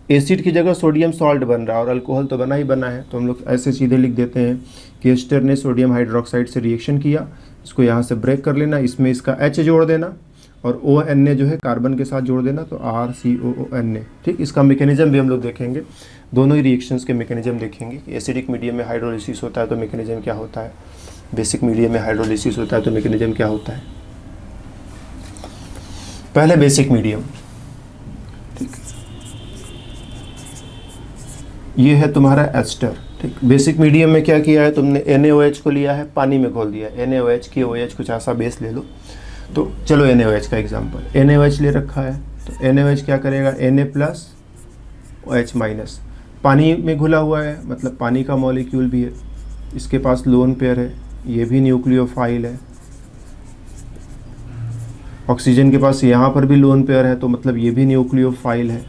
एसिड की जगह सोडियम सॉल्ट बन रहा है और अल्कोहल तो बना ही बना है, तो हम लोग ऐसे सीधे लिख देते हैं कि एस्टर ने सोडियम हाइड्रोक्साइड से रिएक्शन किया, इसको यहाँ से ब्रेक कर लेना, इसमें इसका H जोड़ देना और ONA जो है कार्बन के साथ जोड़ देना, तो RCOONA। ठीक, इसका मैकेनिज्म भी हम लोग देखेंगे, दोनों ही रिएक्शंस के मैकेनिज्म देखेंगे कि एसिडिक मीडियम में हाइड्रोलिसिस होता है तो मैकेनिज्म क्या होता है, बेसिक मीडियम में हाइड्रोलिसिस होता है तो मैकेनिज्म क्या होता है। पहले बेसिक मीडियम, ठीक, ये है तुम्हारा एस्टर। ठीक, बेसिक मीडियम में क्या किया है तुमने, NaOH को लिया है, पानी में घोल दिया, NaOH की OH कुछ ऐसा बेस ले लो। तो चलो NaOH का एग्जांपल, NaOH ले रखा है तो NaOH क्या करेगा, Na प्लस OH माइनस, पानी में घुला हुआ है मतलब पानी का मॉलिक्यूल भी है, इसके पास लोन पेयर है, ये भी न्यूक्लियोफाइल है, ऑक्सीजन के पास यहाँ पर भी लोन पेयर है तो मतलब ये भी न्यूक्लियोफाइल है।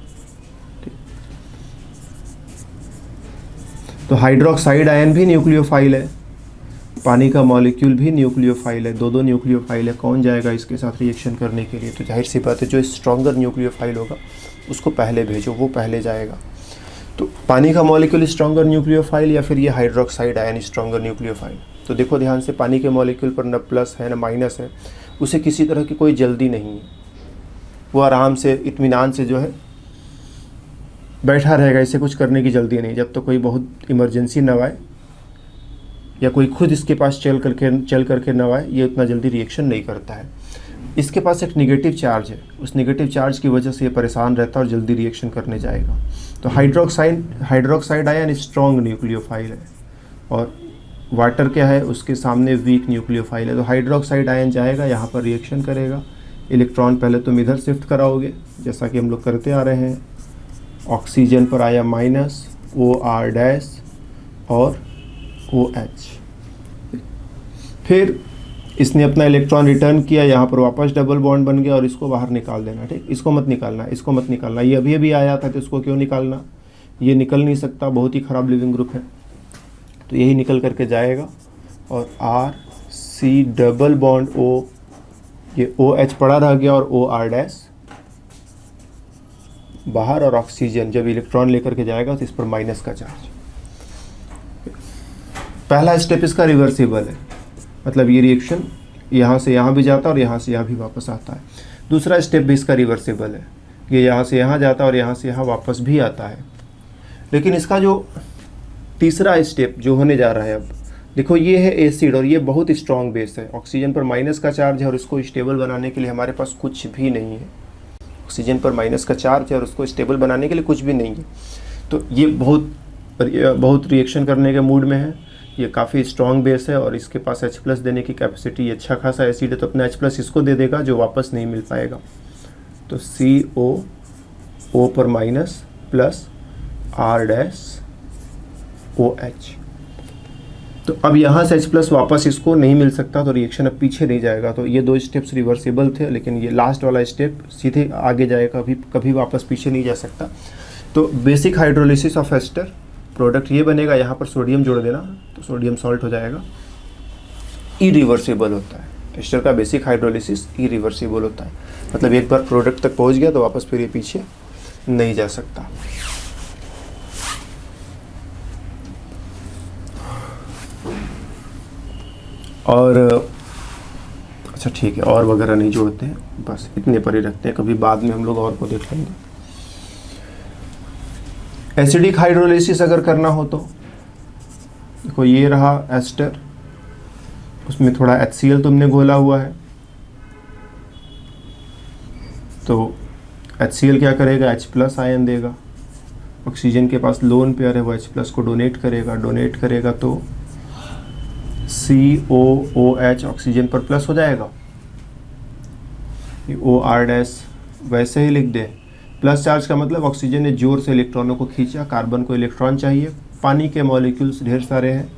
तो हाइड्रोक्साइड आयन भी न्यूक्लियोफाइल है, पानी का मॉलिक्यूल भी न्यूक्लियोफाइल है, दो न्यूक्लियोफाइल है, कौन जाएगा इसके साथ रिएक्शन करने के लिए, तो जाहिर सी बात है जो स्ट्रॉन्गर न्यूक्लियोफाइल होगा उसको पहले भेजो, वो पहले जाएगा। तो पानी का मॉलिक्यूल स्ट्रॉन्गर न्यूक्लियोफाइल या फिर ये हाइड्रोक्साइड आयन स्ट्रॉन्गर न्यूक्लियोफाइल। तो देखो ध्यान से, पानी के मॉलिक्यूल पर न प्लस है न माइनस है, उसे किसी तरह की कोई जल्दी नहीं है, वो आराम से इत्मीनान से जो है बैठा रहेगा, इसे कुछ करने की जल्दी नहीं, जब तो कोई बहुत इमरजेंसी न आए या कोई खुद इसके पास चल करके न आए, ये उतना जल्दी रिएक्शन नहीं करता है। इसके पास एक निगेटिव चार्ज है, उस निगेटिव चार्ज की वजह से ये परेशान रहता है और जल्दी रिएक्शन करने जाएगा। तो हाइड्रोक्साइड आयन स्ट्रॉन्ग न्यूक्लियोफाइल है और वाटर क्या है, उसके सामने वीक न्यूक्लियोफाइल है। तो हाइड्रोक्साइड आयन जाएगा यहाँ पर रिएक्शन करेगा, इलेक्ट्रॉन पहले तुम इधर शिफ्ट कराओगे जैसा कि हम लोग करते आ रहे हैं, ऑक्सीजन पर आया माइनस, OR डैश और OH, फिर इसने अपना इलेक्ट्रॉन रिटर्न किया, यहाँ पर वापस डबल बॉन्ड बन गया और इसको बाहर निकाल देना। ठीक, इसको मत निकालना, ये अभी आया था तो इसको क्यों निकालना, ये निकल नहीं सकता, बहुत ही ख़राब लिविंग ग्रुप है, तो यही निकल करके जाएगा और RC डबल बॉन्ड O, ये OH पड़ा रह गया और OR डैश बाहर, और ऑक्सीजन जब इलेक्ट्रॉन लेकर के जाएगा तो इस पर माइनस का चार्ज। पहला स्टेप इसका रिवर्सिबल है, मतलब ये रिएक्शन यहाँ से यहाँ भी जाता है और यहाँ से यहाँ भी वापस आता है। दूसरा स्टेप भी इसका रिवर्सिबल है, ये यहाँ से यहाँ जाता है और यहाँ से यहाँ वापस भी आता है। लेकिन इसका जो तीसरा स्टेप जो होने जा रहा है, अब देखो ये है एसिड और ये बहुत स्ट्रॉन्ग बेस है, ऑक्सीजन पर माइनस का चार्ज है और इसको स्टेबल बनाने के लिए हमारे पास कुछ भी नहीं है। ऑक्सीजन पर माइनस का चार्ज है और उसको स्टेबल बनाने के लिए कुछ भी नहीं है, तो ये बहुत रिएक्शन करने के मूड में है, ये काफ़ी स्ट्रॉन्ग बेस है और इसके पास H+ देने की कैपेसिटी, अच्छा खासा एसिड है, तो अपना H+ इसको दे देगा जो वापस नहीं मिल पाएगा। तो CO पर minus plus R dash OH, तो अब यहाँ से H+ वापस इसको नहीं मिल सकता, तो रिएक्शन अब पीछे नहीं जाएगा। तो ये दो स्टेप्स रिवर्सिबल थे, लेकिन ये लास्ट वाला स्टेप सीधे आगे जाएगा, कभी वापस पीछे नहीं जा सकता। तो basic hydrolysis of ester, product ये बनेगा, यहाँ पर सोडियम जोड़ देना तो सोडियम सॉल्ट हो जाएगा, इरिवर्सिबल होता है। एस्टर का बेसिक हाइड्रोलिसिस इरिवर्सिबल होता है, मतलब एक बार प्रोडक्ट तक पहुँच गया तो वापस फिर ये पीछे नहीं जा सकता। और अच्छा ठीक है, और वगैरह नहीं जोड़ते हैं, बस इतने पर ही रखते हैं, कभी बाद में हम लोग और को देख लेंगे। एसिडिक हाइड्रोलिसिस अगर करना हो तो देखो ये रहा एस्टर, उसमें थोड़ा HCl तुमने घोला हुआ है, तो HCl क्या करेगा, H+ आयन देगा, ऑक्सीजन के पास लोन पेयर है, वो H+ को डोनेट करेगा तो COOH ऑक्सीजन पर प्लस हो जाएगा, ये OR डैश वैसे ही लिख दे। प्लस चार्ज का मतलब ऑक्सीजन ने जोर से इलेक्ट्रॉनों को खींचा, कार्बन को इलेक्ट्रॉन चाहिए, पानी के मॉलिक्यूल्स ढेर सारे हैं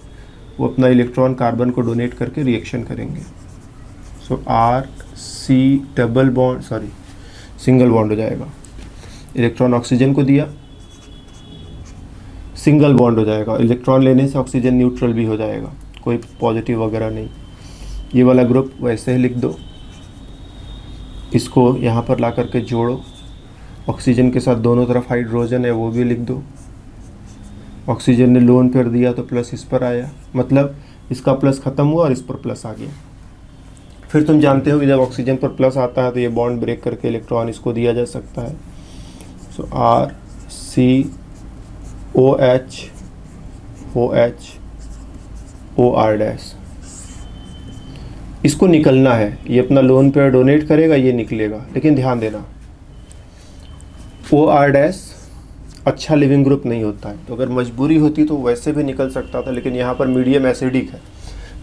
वो अपना इलेक्ट्रॉन कार्बन को डोनेट करके रिएक्शन करेंगे। So R C double bond single bond हो जाएगा। इलेक्ट्रॉन ऑक्सीजन को दिया, सिंगल बॉन्ड हो जाएगा। इलेक्ट्रॉन लेने से ऑक्सीजन न्यूट्रल भी हो जाएगा, कोई पॉजिटिव वगैरह नहीं। ये वाला ग्रुप वैसे ही लिख दो, इसको यहाँ पर ला करके जोड़ो। ऑक्सीजन के साथ दोनों तरफ हाइड्रोजन है, वो भी लिख दो। ऑक्सीजन ने लोन पेयर दिया तो प्लस इस पर आया, मतलब इसका प्लस ख़त्म हुआ और इस पर प्लस आ गया। फिर तुम जानते हो कि जब ऑक्सीजन पर प्लस आता है तो ये बॉन्ड ब्रेक करके इलेक्ट्रॉन इसको दिया जा सकता है। So R C O H O R dash, इसको निकलना है। ये अपना लोन पेयर डोनेट करेगा, ये निकलेगा। लेकिन ध्यान देना, ओ आर डैश अच्छा लिविंग ग्रुप नहीं होता है, तो अगर मजबूरी होती तो वैसे भी निकल सकता था। लेकिन यहाँ पर मीडियम एसिडिक है,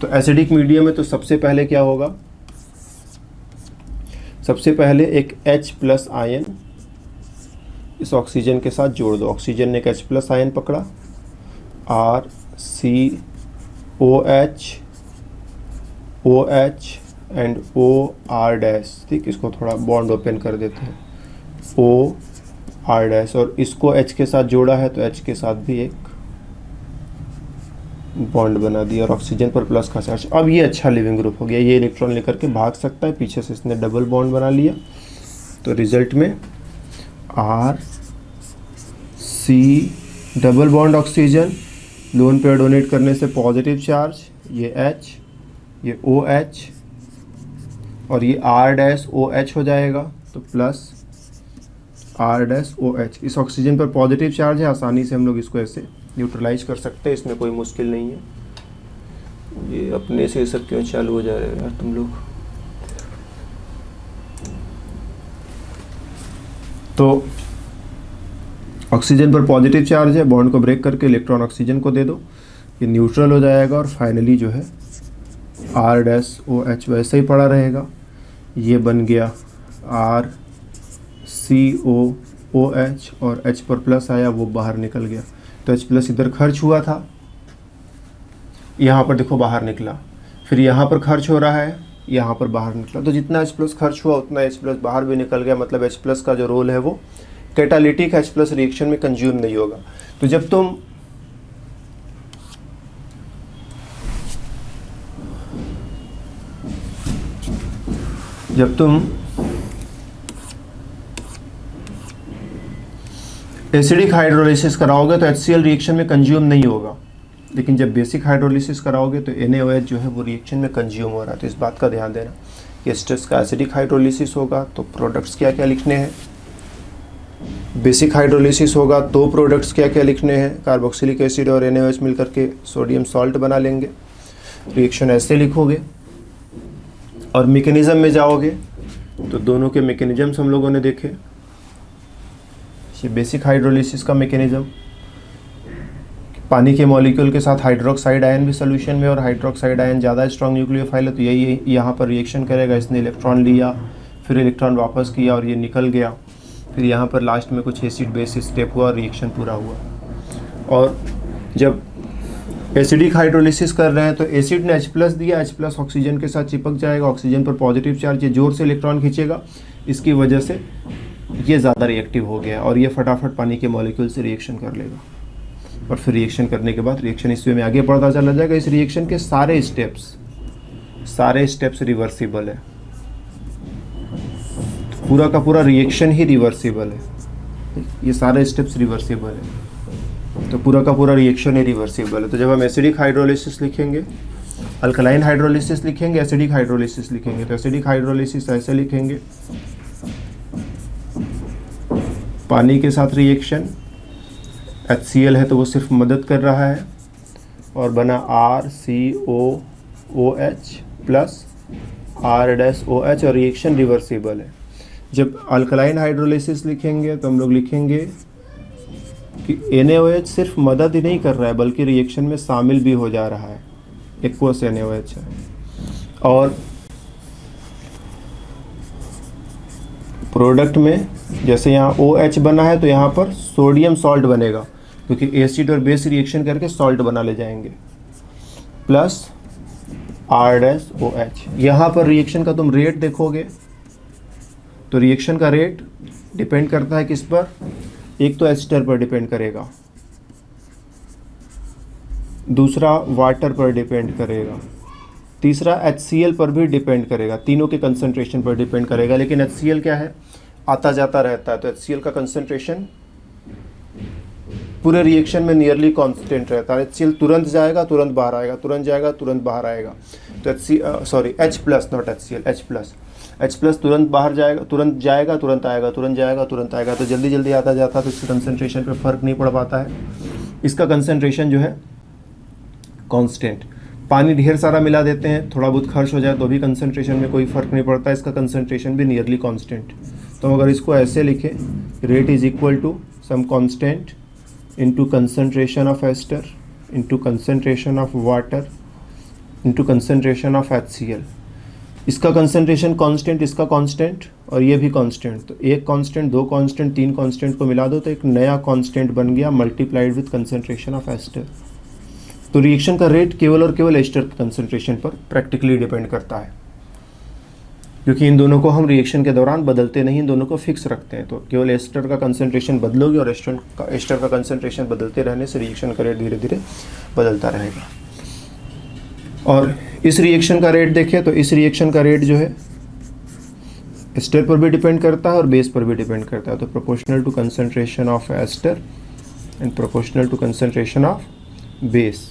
तो एसिडिक मीडियम है, तो सबसे पहले क्या होगा, सबसे पहले एक H+ आयन इस ऑक्सीजन के साथ जोड़ दो। ऑक्सीजन ने एक H+ आयन पकड़ा, RCOH एंड OR डैश, ठीक। इसको थोड़ा बॉन्ड ओपन कर देते हैं, OR डैश, और इसको H के साथ जोड़ा है तो H के साथ भी एक बॉन्ड बना दिया और ऑक्सीजन पर प्लस का चार्ज। अब ये अच्छा लिविंग ग्रुप हो गया, ये इलेक्ट्रॉन लेकर के भाग सकता है। पीछे से इसने डबल बॉन्ड बना लिया, तो रिजल्ट में RC double bond oxygen, lone pair donate करने से पॉजिटिव चार्ज, ये H, ये OH और ये R-OH हो जाएगा, तो प्लस R-OH। इस ऑक्सीजन पर पॉजिटिव चार्ज है, आसानी से हम लोग इसको ऐसे न्यूट्रलाइज कर सकते हैं, इसमें कोई मुश्किल नहीं है। ये अपने से सब क्यों चालू हो जा रहे हो यार तुम लोग। तो ऑक्सीजन पर पॉजिटिव चार्ज है, बॉन्ड को ब्रेक करके इलेक्ट्रॉन ऑक्सीजन को दे दो, ये न्यूट्रल हो जाएगा। और फाइनली जो है R-OH वैसे ही पड़ा रहेगा, ये बन गया RCOOH और H पर प्लस आया, वो बाहर निकल गया। तो H+ इधर खर्च हुआ था, यहाँ पर देखो बाहर निकला, फिर यहाँ पर खर्च हो रहा है, यहाँ पर बाहर निकला। तो जितना H+ खर्च हुआ उतना H+ बाहर भी निकल गया, मतलब H+ का जो रोल है वो कैटालिटिक, H+ रिएक्शन में कंज्यूम नहीं होगा। तो जब तुम एसिडिक हाइड्रोलिसिस कराओगे तो HCl रिएक्शन में कंज्यूम नहीं होगा, लेकिन जब बेसिक हाइड्रोलिसिस कराओगे तो NaOH जो है वो रिएक्शन में कंज्यूम हो रहा है। तो इस बात का ध्यान देना, एस्टर्स का एसिडिक हाइड्रोलिसिस होगा तो प्रोडक्ट्स क्या क्या लिखने हैं, बेसिक हाइड्रोलिसिस होगा तो प्रोडक्ट्स क्या क्या लिखने हैं। कार्बोक्सिलिक एसिड और NaOH मिलकर के सोडियम सॉल्ट बना लेंगे, रिएक्शन ऐसे लिखोगे। और मैकेनिज्म में जाओगे तो दोनों के मैकेनिज्म्स हम लोगों ने देखे। ये बेसिक हाइड्रोलिसिस का मैकेनिज्म, पानी के मॉलिक्यूल के साथ हाइड्रोक्साइड आयन भी सोल्यूशन में, और हाइड्रोक्साइड आयन ज़्यादा स्ट्रॉन्ग न्यूक्लियोफाइल है तो यही यहाँ पर रिएक्शन करेगा। इसने इलेक्ट्रॉन लिया, फिर इलेक्ट्रॉन वापस किया और ये निकल गया, फिर यहाँ पर लास्ट में कुछ एसिड बेस स्टेप हुआ और रिएक्शन पूरा हुआ। और जब एसिडिक हाइड्रोलिसिस कर रहे हैं तो एसिड ने H+ दिया, H+ ऑक्सीजन के साथ चिपक जाएगा, ऑक्सीजन पर पॉजिटिव चार्ज, ये जोर से इलेक्ट्रॉन खींचेगा, इसकी वजह से ये ज़्यादा रिएक्टिव हो गया और ये फटाफट पानी के मॉलिक्यूल से रिएक्शन कर लेगा। और फिर रिएक्शन करने के बाद रिएक्शन इस वे में आगे बढ़ता चला जाएगा। इस रिएक्शन के सारे स्टेप्स रिवर्सिबल है, पूरा का पूरा रिएक्शन ही रिवर्सिबल है। ये सारे स्टेप्स रिवर्सिबल है, तो पूरा का पूरा रिएक्शन ही रिवर्सिबल है। तो जब हम एसिडिक हाइड्रोलिसिस लिखेंगे, अल्कलाइन हाइड्रोलिसिस लिखेंगे, एसिडिक हाइड्रोलिसिस लिखेंगे, तो एसिडिक हाइड्रोलिसिस ऐसे लिखेंगे, पानी के साथ रिएक्शन, HCl है तो वो सिर्फ मदद कर रहा है, और बना RCOOH प्लस R-OH और रिएक्शन रिवर्सिबल है। जब अल्कलाइन हाइड्रोलिसिस लिखेंगे तो हम लोग लिखेंगे कि NaOH सिर्फ मदद ही नहीं कर रहा है बल्कि रिएक्शन में शामिल भी हो जा रहा है, एक्वस NaOH है। और प्रोडक्ट में जैसे यहाँ OH बना है तो यहाँ पर सोडियम सॉल्ट बनेगा, क्योंकि एसिड और बेस रिएक्शन करके सॉल्ट बना ले जाएंगे। Plus R-OH। यहाँ पर रिएक्शन का तुम रेट देखोगे तो रिएक्शन का रेट डिपेंड करता है किस पर, एक तो एस्टर पर डिपेंड करेगा, दूसरा वाटर पर डिपेंड करेगा, तीसरा HCl पर भी डिपेंड करेगा, तीनों के कंसंट्रेशन पर डिपेंड करेगा। लेकिन HCl क्या है, आता जाता रहता है, तो HCl का कंसंट्रेशन पूरे रिएक्शन में नियरली कांस्टेंट रहता है। HCl तुरंत जाएगा तुरंत बाहर आएगा, तुरंत जाएगा तुरंत बाहर आएगा। तो H plus, not HCl, H plus तुरंत बाहर जाएगा, तुरंत जाएगा तुरंत आएगा, तुरंत जाएगा तुरंत आएगा, तो जल्दी जल्दी आता जाता, तो इसके कंसंट्रेशन पे फ़र्क नहीं पड़ पाता है। इसका कंसंट्रेशन जो है कांस्टेंट। पानी ढेर सारा मिला देते हैं, थोड़ा बहुत खर्च हो जाए तो भी कंसंट्रेशन में कोई फ़र्क नहीं पड़ता, इसका कंसंट्रेशन भी नियरली कांस्टेंट। तो अगर इसको ऐसे लिखें, rate is equal to some constant into concentration of ester into concentration of water into concentration of HCl। इसका कंसंट्रेशन कांस्टेंट, इसका कांस्टेंट और ये भी कांस्टेंट, तो एक कांस्टेंट, दो कांस्टेंट, तीन कांस्टेंट को मिला दो तो एक नया कांस्टेंट बन गया multiplied with concentration of ester. तो रिएक्शन का रेट केवल और केवल एस्टर के कंसंट्रेशन पर प्रैक्टिकली डिपेंड करता है, क्योंकि इन दोनों को हम रिएक्शन के दौरान बदलते नहीं, इन दोनों को फिक्स रखते हैं। तो केवल एस्टर का कंसंट्रेशन बदलोगे और एस्टर का कंसंट्रेशन बदलते रहने से रिएक्शन का रेट धीरे धीरे बदलता रहेगा। और इस रिएक्शन का रेट देखें तो इस रिएक्शन का रेट जो है एस्टर पर भी डिपेंड करता है और बेस पर भी डिपेंड करता है। तो proportional to concentration of ester and proportional to concentration of base,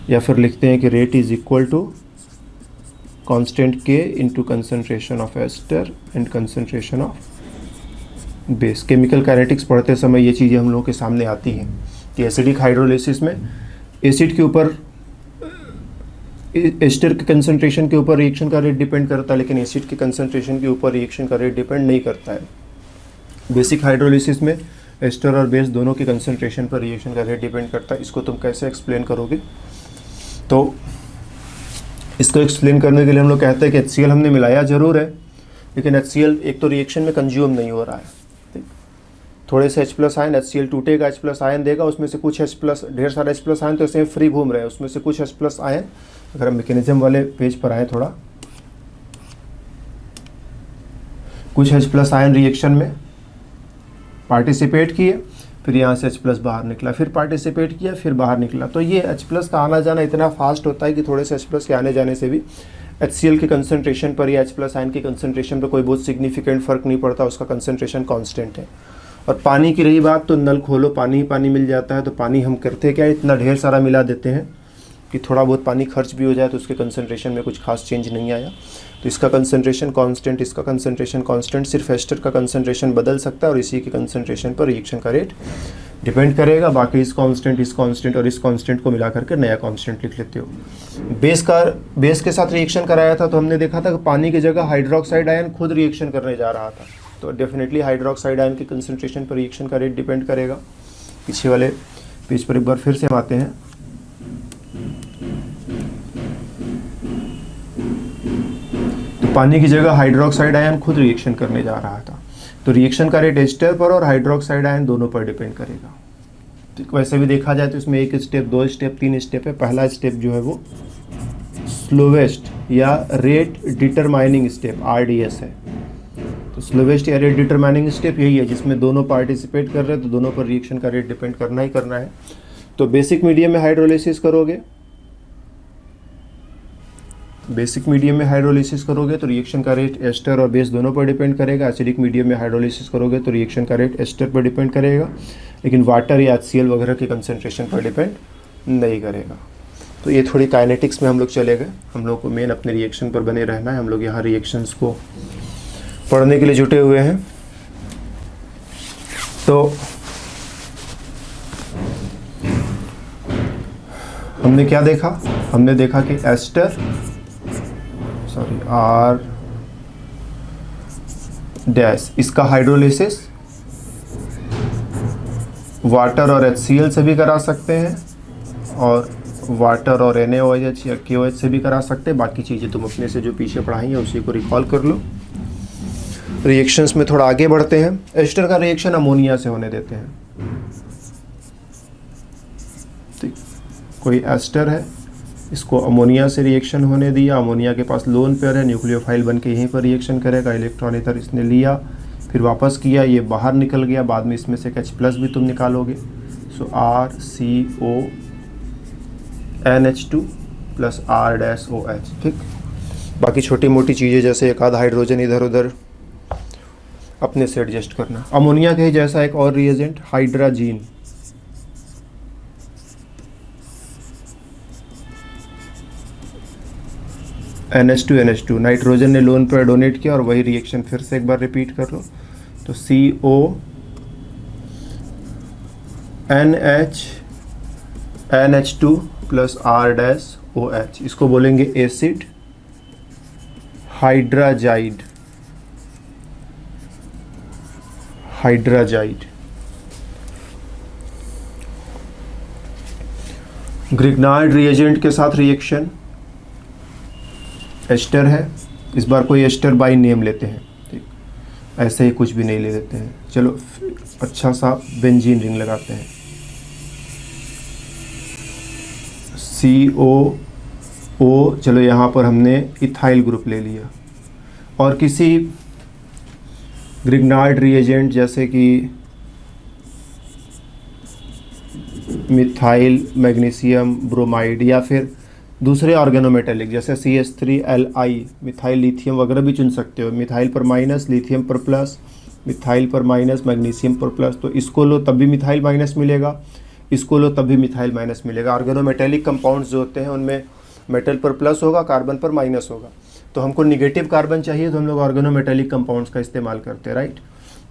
या फिर लिखते हैं कि rate is equal to constant K into concentration of ester and concentration of base. Chemical kinetics पढ़ते समय ये चीज़ें हम लोगों के सामने आती हैं कि एसिडिक हाइड्रोलिसिस में एसिड के ऊपर एस्टर के कंसंट्रेशन के ऊपर रिएक्शन का रेट डिपेंड करता है, लेकिन एसिड के कंसंट्रेशन के ऊपर रिएक्शन का रेट डिपेंड नहीं करता है। बेसिक हाइड्रोलिसिस में एस्टर और बेस दोनों के कंसंट्रेशन पर रिएक्शन का रेट डिपेंड करता है। इसको तुम कैसे एक्सप्लेन करोगे? तो इसको एक्सप्लेन करने के लिए हम लोग कहते हैं कि HCl हमने मिलाया जरूर है, लेकिन HCl एक तो रिएक्शन में कंज्यूम नहीं हो रहा है, ठीक। थोड़े से H प्लस आयन, HCl टूटेगा, H प्लस आयन देगा, उसमें से कुछ H प्लस, ढेर सारे H प्लस आयन तो ऐसे फ्री घूम रहे हैं, उसमें से कुछ H प्लस आयन, अगर हम मैकेनिज्म वाले पेज पर आए थोड़ा, कुछ H प्लस आयन रिएक्शन में पार्टिसिपेट किए, फिर यहाँ से H प्लस बाहर निकला, फिर पार्टिसिपेट किया, फिर बाहर निकला। तो ये H प्लस का आना जाना इतना फास्ट होता है कि थोड़े से H प्लस के आने जाने से भी HCl के कंसंट्रेशन पर या H प्लस आयन के कंसंट्रेशन पर कोई बहुत सिग्निफिकेंट फ़र्क नहीं पड़ता, उसका कंसंट्रेशन कांस्टेंट है। और पानी की रही बात, तो नल खोलो पानी ही पानी मिल जाता है। तो पानी हम करते क्या, इतना ढेर सारा मिला देते हैं कि थोड़ा बहुत पानी खर्च भी हो जाए तो उसके कंसंट्रेशन में कुछ खास चेंज नहीं आया। तो इसका कंसंट्रेशन कांस्टेंट, इसका कंसंट्रेशन कांस्टेंट, सिर्फ एस्टर का कंसंट्रेशन बदल सकता है और इसी के कंसंट्रेशन पर रिएक्शन का रेट डिपेंड करेगा। बाकी इस कांस्टेंट और इस कांस्टेंट को मिला करके नया कांस्टेंट लिख लेते हो। बेस के साथ रिएक्शन कराया था तो हमने देखा था कि पानी की जगह हाइड्रोक्साइड आयन खुद रिएक्शन करने जा रहा था। तो डेफिनेटली हाइड्रोक्साइड आयन के कंसंट्रेशन पर रिएक्शन का रेट डिपेंड करेगा। पीछे वाले पेज पर एक बार फिर से हम आते हैं। तो पानी की जगह हाइड्रोक्साइड आयन खुद रिएक्शन करने जा रहा था, तो रिएक्शन का रेट एस्टर पर और हाइड्रोक्साइड आयन दोनों पर डिपेंड करेगा। तो वैसे भी देखा जाए तो इसमें एक स्टेप, दो स्टेप, तीन स्टेप है। पहला स्टेप जो है वो स्लोवेस्ट या रेट डिटरमाइनिंग स्टेप RDS है। तो स्लोवेस्ट या रेट डिटरमाइनिंग स्टेप यही है जिसमें दोनों पार्टिसिपेट कर रहे हैं, तो दोनों पर रिएक्शन का रेट डिपेंड करना ही करना है। तो बेसिक मीडियम में हाइड्रोलिसिस करोगे, बेसिक मीडियम में हाइड्रोलिसिस करोगे तो रिएक्शन का रेट एस्टर और बेस दोनों पर डिपेंड करेगा। एसिडिक मीडियम में हाइड्रोलिसिस करोगे तो रिएक्शन का रेट एस्टर पर डिपेंड करेगा, लेकिन वाटर या HCl वगैरह के कंसंट्रेशन पर डिपेंड नहीं करेगा। तो ये थोड़ी काइनेटिक्स में हम लोग चले गए। हम लोग को मेन अपने रिएक्शन पर बने रहना है। हम लोग यहाँ रिएक्शंस को पढ़ने के लिए जुटे हुए हैं। तो हमने क्या देखा? हमने देखा कि एस्टर R डैश, इसका हाइड्रोलिसिस वाटर और HCl से भी करा सकते हैं और वाटर और NaOH या KOH से भी करा सकते हैं। बाकी चीज़ें तुम अपने से जो पीछे पढ़ाई हैं उसी को रिकॉल कर लो। रिएक्शंस में थोड़ा आगे बढ़ते हैं। एस्टर का रिएक्शन अमोनिया से होने देते हैं, ठीक। कोई एस्टर है, इसको अमोनिया से रिएक्शन होने दिया, अमोनिया के पास लोन पेयर है, न्यूक्लियोफाइल बन के यहीं पर रिएक्शन करेगा, इलेक्ट्रॉन इधर इसने लिया, फिर वापस किया, ये बाहर निकल गया, बाद में इसमें से H प्लस भी तुम निकालोगे। सो RCONH2 प्लस R-OH। ठीक, बाकी छोटी मोटी चीज़ें जैसे एक आध हाइड्रोजन इधर उधर अपने से एडजस्ट करना। अमोनिया के ही जैसा एक और रिएजेंट हाइड्राजीन, NH2 नाइट्रोजन ने लोन पर डोनेट किया और वही रिएक्शन फिर से एक बार रिपीट कर लो। तो CONH2 प्लस R-OH, इसको बोलेंगे एसिड हाइड्राजाइड। ग्रिग्नार्ड रिएजेंट के साथ रिएक्शन, एस्टर है, इस बार कोई एस्टर बाई नेम लेते हैं। ठीक, ऐसे ही कुछ भी नहीं ले लेते हैं। चलो अच्छा सा बेंजीन रिंग लगाते हैं, CO। चलो यहाँ पर हमने इथाइल ग्रुप ले लिया, और किसी ग्रिग्नार्ड रिएजेंट जैसे कि मिथाइल मैग्नीशियम ब्रोमाइड या फिर दूसरे ऑर्गेनोमेटेलिक जैसे CH3Li, मिथाइल लिथियम वगैरह भी चुन सकते हो। मिथाइल पर माइनस, लिथियम पर प्लस, मिथाइल पर माइनस, मैग्नीशियम पर प्लस, तो इसको लो तब भी मिथाइल माइनस मिलेगा, इसको लो तब भी मिथाइल माइनस मिलेगा। ऑर्गेनोमेटेलिक कंपाउंड्स जो होते हैं उनमें मेटल पर प्लस होगा, कार्बन पर माइनस होगा। तो हमको निगेटिव कार्बन चाहिए तो हम लोग ऑर्गेनोमेटेलिक कंपाउंड्स का इस्तेमाल करते हैं, राइट।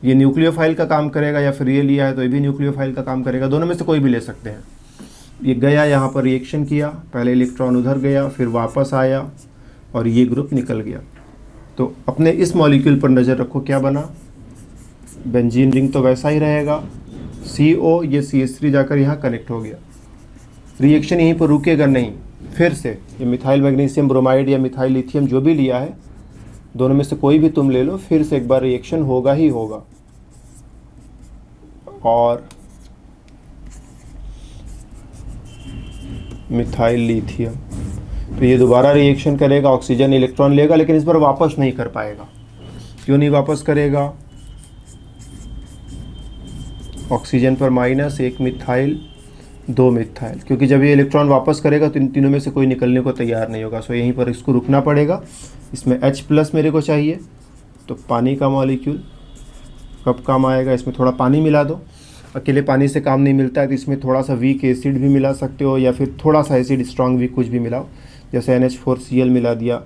ये न्यूक्लियोफाइल का काम करेगा, या फिर ये लिया है तो ये भी न्यूक्लियोफाइल का काम करेगा, दोनों में से कोई भी ले सकते हैं। ये गया यहाँ पर रिएक्शन किया, पहले इलेक्ट्रॉन उधर गया, फिर वापस आया और ये ग्रुप निकल गया। तो अपने इस मॉलिक्यूल पर नज़र रखो, क्या बना, बेंजीन रिंग तो वैसा ही रहेगा, CO, ये CH3 जाकर यहाँ कनेक्ट हो गया, रिएक्शन यहीं पर रुकेगा नहीं। फिर से ये मिथाइल मैग्नीशियम ब्रोमाइड या मिथाइल लिथियम जो भी लिया है, दोनों में से कोई भी तुम ले लो, फिर से एक बार रिएक्शन होगा ही होगा। और मिथाइल लिथियम, तो ये दोबारा रिएक्शन करेगा, ऑक्सीजन इलेक्ट्रॉन लेगा, लेकिन इस बार वापस नहीं कर पाएगा। क्यों नहीं वापस करेगा, ऑक्सीजन पर माइनस, एक मिथाइल, दो मिथाइल, क्योंकि जब ये इलेक्ट्रॉन वापस करेगा तो इन तीनों में से कोई निकलने को तैयार नहीं होगा। सो यहीं पर इसको रुकना पड़ेगा। इसमें H प्लस मेरे को चाहिए, तो पानी का मॉलिक्यूल कब काम आएगा, इसमें थोड़ा पानी मिला दो। अकेले पानी से काम नहीं मिलता है, तो इसमें थोड़ा सा वीक एसिड भी मिला सकते हो, या फिर थोड़ा सा एसिड स्ट्रॉन्ग वीक कुछ भी मिलाओ, जैसे NH4Cl मिला दिया,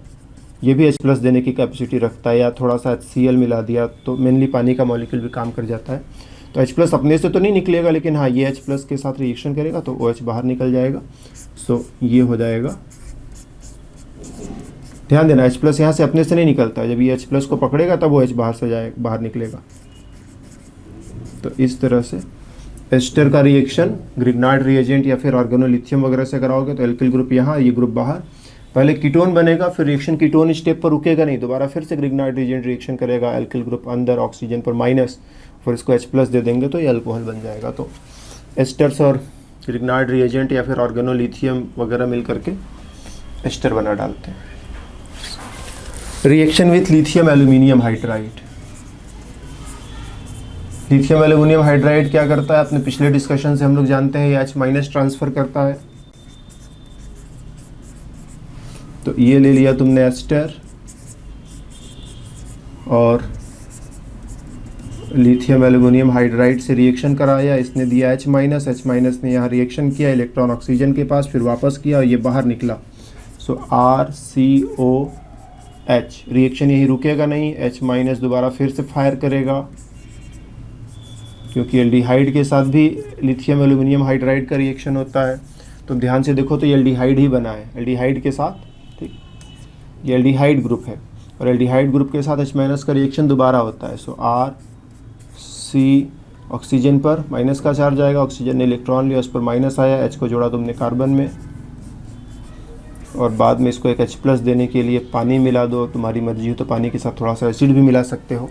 ये भी H प्लस देने की कैपेसिटी रखता है, या थोड़ा सा HCl मिला दिया, तो मेनली पानी का मॉलिक्यूल भी काम कर जाता है। तो H प्लस अपने से तो नहीं निकलेगा, लेकिन हाँ ये H प्लस के साथ रिएक्शन करेगा तो OH बाहर निकल जाएगा। सो ये हो जाएगा, ध्यान देना H प्लस यहाँ से अपने से नहीं निकलता है, जब ये H प्लस को पकड़ेगा तब वो H बाहर निकलेगा। तो इस तरह से एस्टर का रिएक्शन ग्रिग्नार्ड रिएजेंट या फिर ऑर्गेनोलिथियम वगैरह से कराओगे तो एल्किल ग्रुप यहाँ, ये ग्रुप बाहर, पहले कीटोन बनेगा, फिर रिएक्शन कीटोन स्टेप पर रुकेगा नहीं, दोबारा फिर से ग्रिग्नार्ड रिएजेंट रिएक्शन करेगा, एल्किल ग्रुप अंदर, ऑक्सीजन पर माइनस, फिर इसको H प्लस दे देंगे तो ये अल्कोहल बन जाएगा। तो एस्टर्स और ग्रिग्नार्ड रिएजेंट या फिर ऑर्गेनोलिथियम वगैरह मिल करके एस्टर बना डालते हैं। Reaction with lithium aluminium hydride. Lithium aluminium hydride क्या करता है, अपने पिछले डिस्कशन से हम लोग जानते हैं, ये H माइनस ट्रांसफर करता है। तो ये ले लिया तुमने एस्टर, और लिथियम एल्यूमिनियम हाइड्राइड से रिएक्शन कराया, इसने दिया H माइनस ने यहाँ रिएक्शन किया, इलेक्ट्रॉन ऑक्सीजन के पास, फिर वापस किया और ये बाहर निकला। सो RCOH, रिएक्शन यही रुकेगा नहीं, H माइनस दोबारा फिर से फायर करेगा, क्योंकि एल्डिहाइड के साथ भी लिथियम एल्यूमिनियम हाइड्राइड का रिएक्शन होता है। तो ध्यान से देखो तो ये एल्डिहाइड ही बना है, एल्डिहाइड के साथ, ठीक, ये एल्डिहाइड ग्रुप है, और एल्डिहाइड ग्रुप के साथ H माइनस का रिएक्शन दोबारा होता है। सो RC, ऑक्सीजन पर माइनस का चार्ज आएगा, ऑक्सीजन ने इलेक्ट्रॉन लिया, उस पर माइनस आया, H को जोड़ा तुमने कार्बन में, और बाद में इसको एक H प्लस देने के लिए पानी मिला दो, तुम्हारी मर्जी हो तो पानी के साथ थोड़ा सा एसिड भी मिला सकते हो,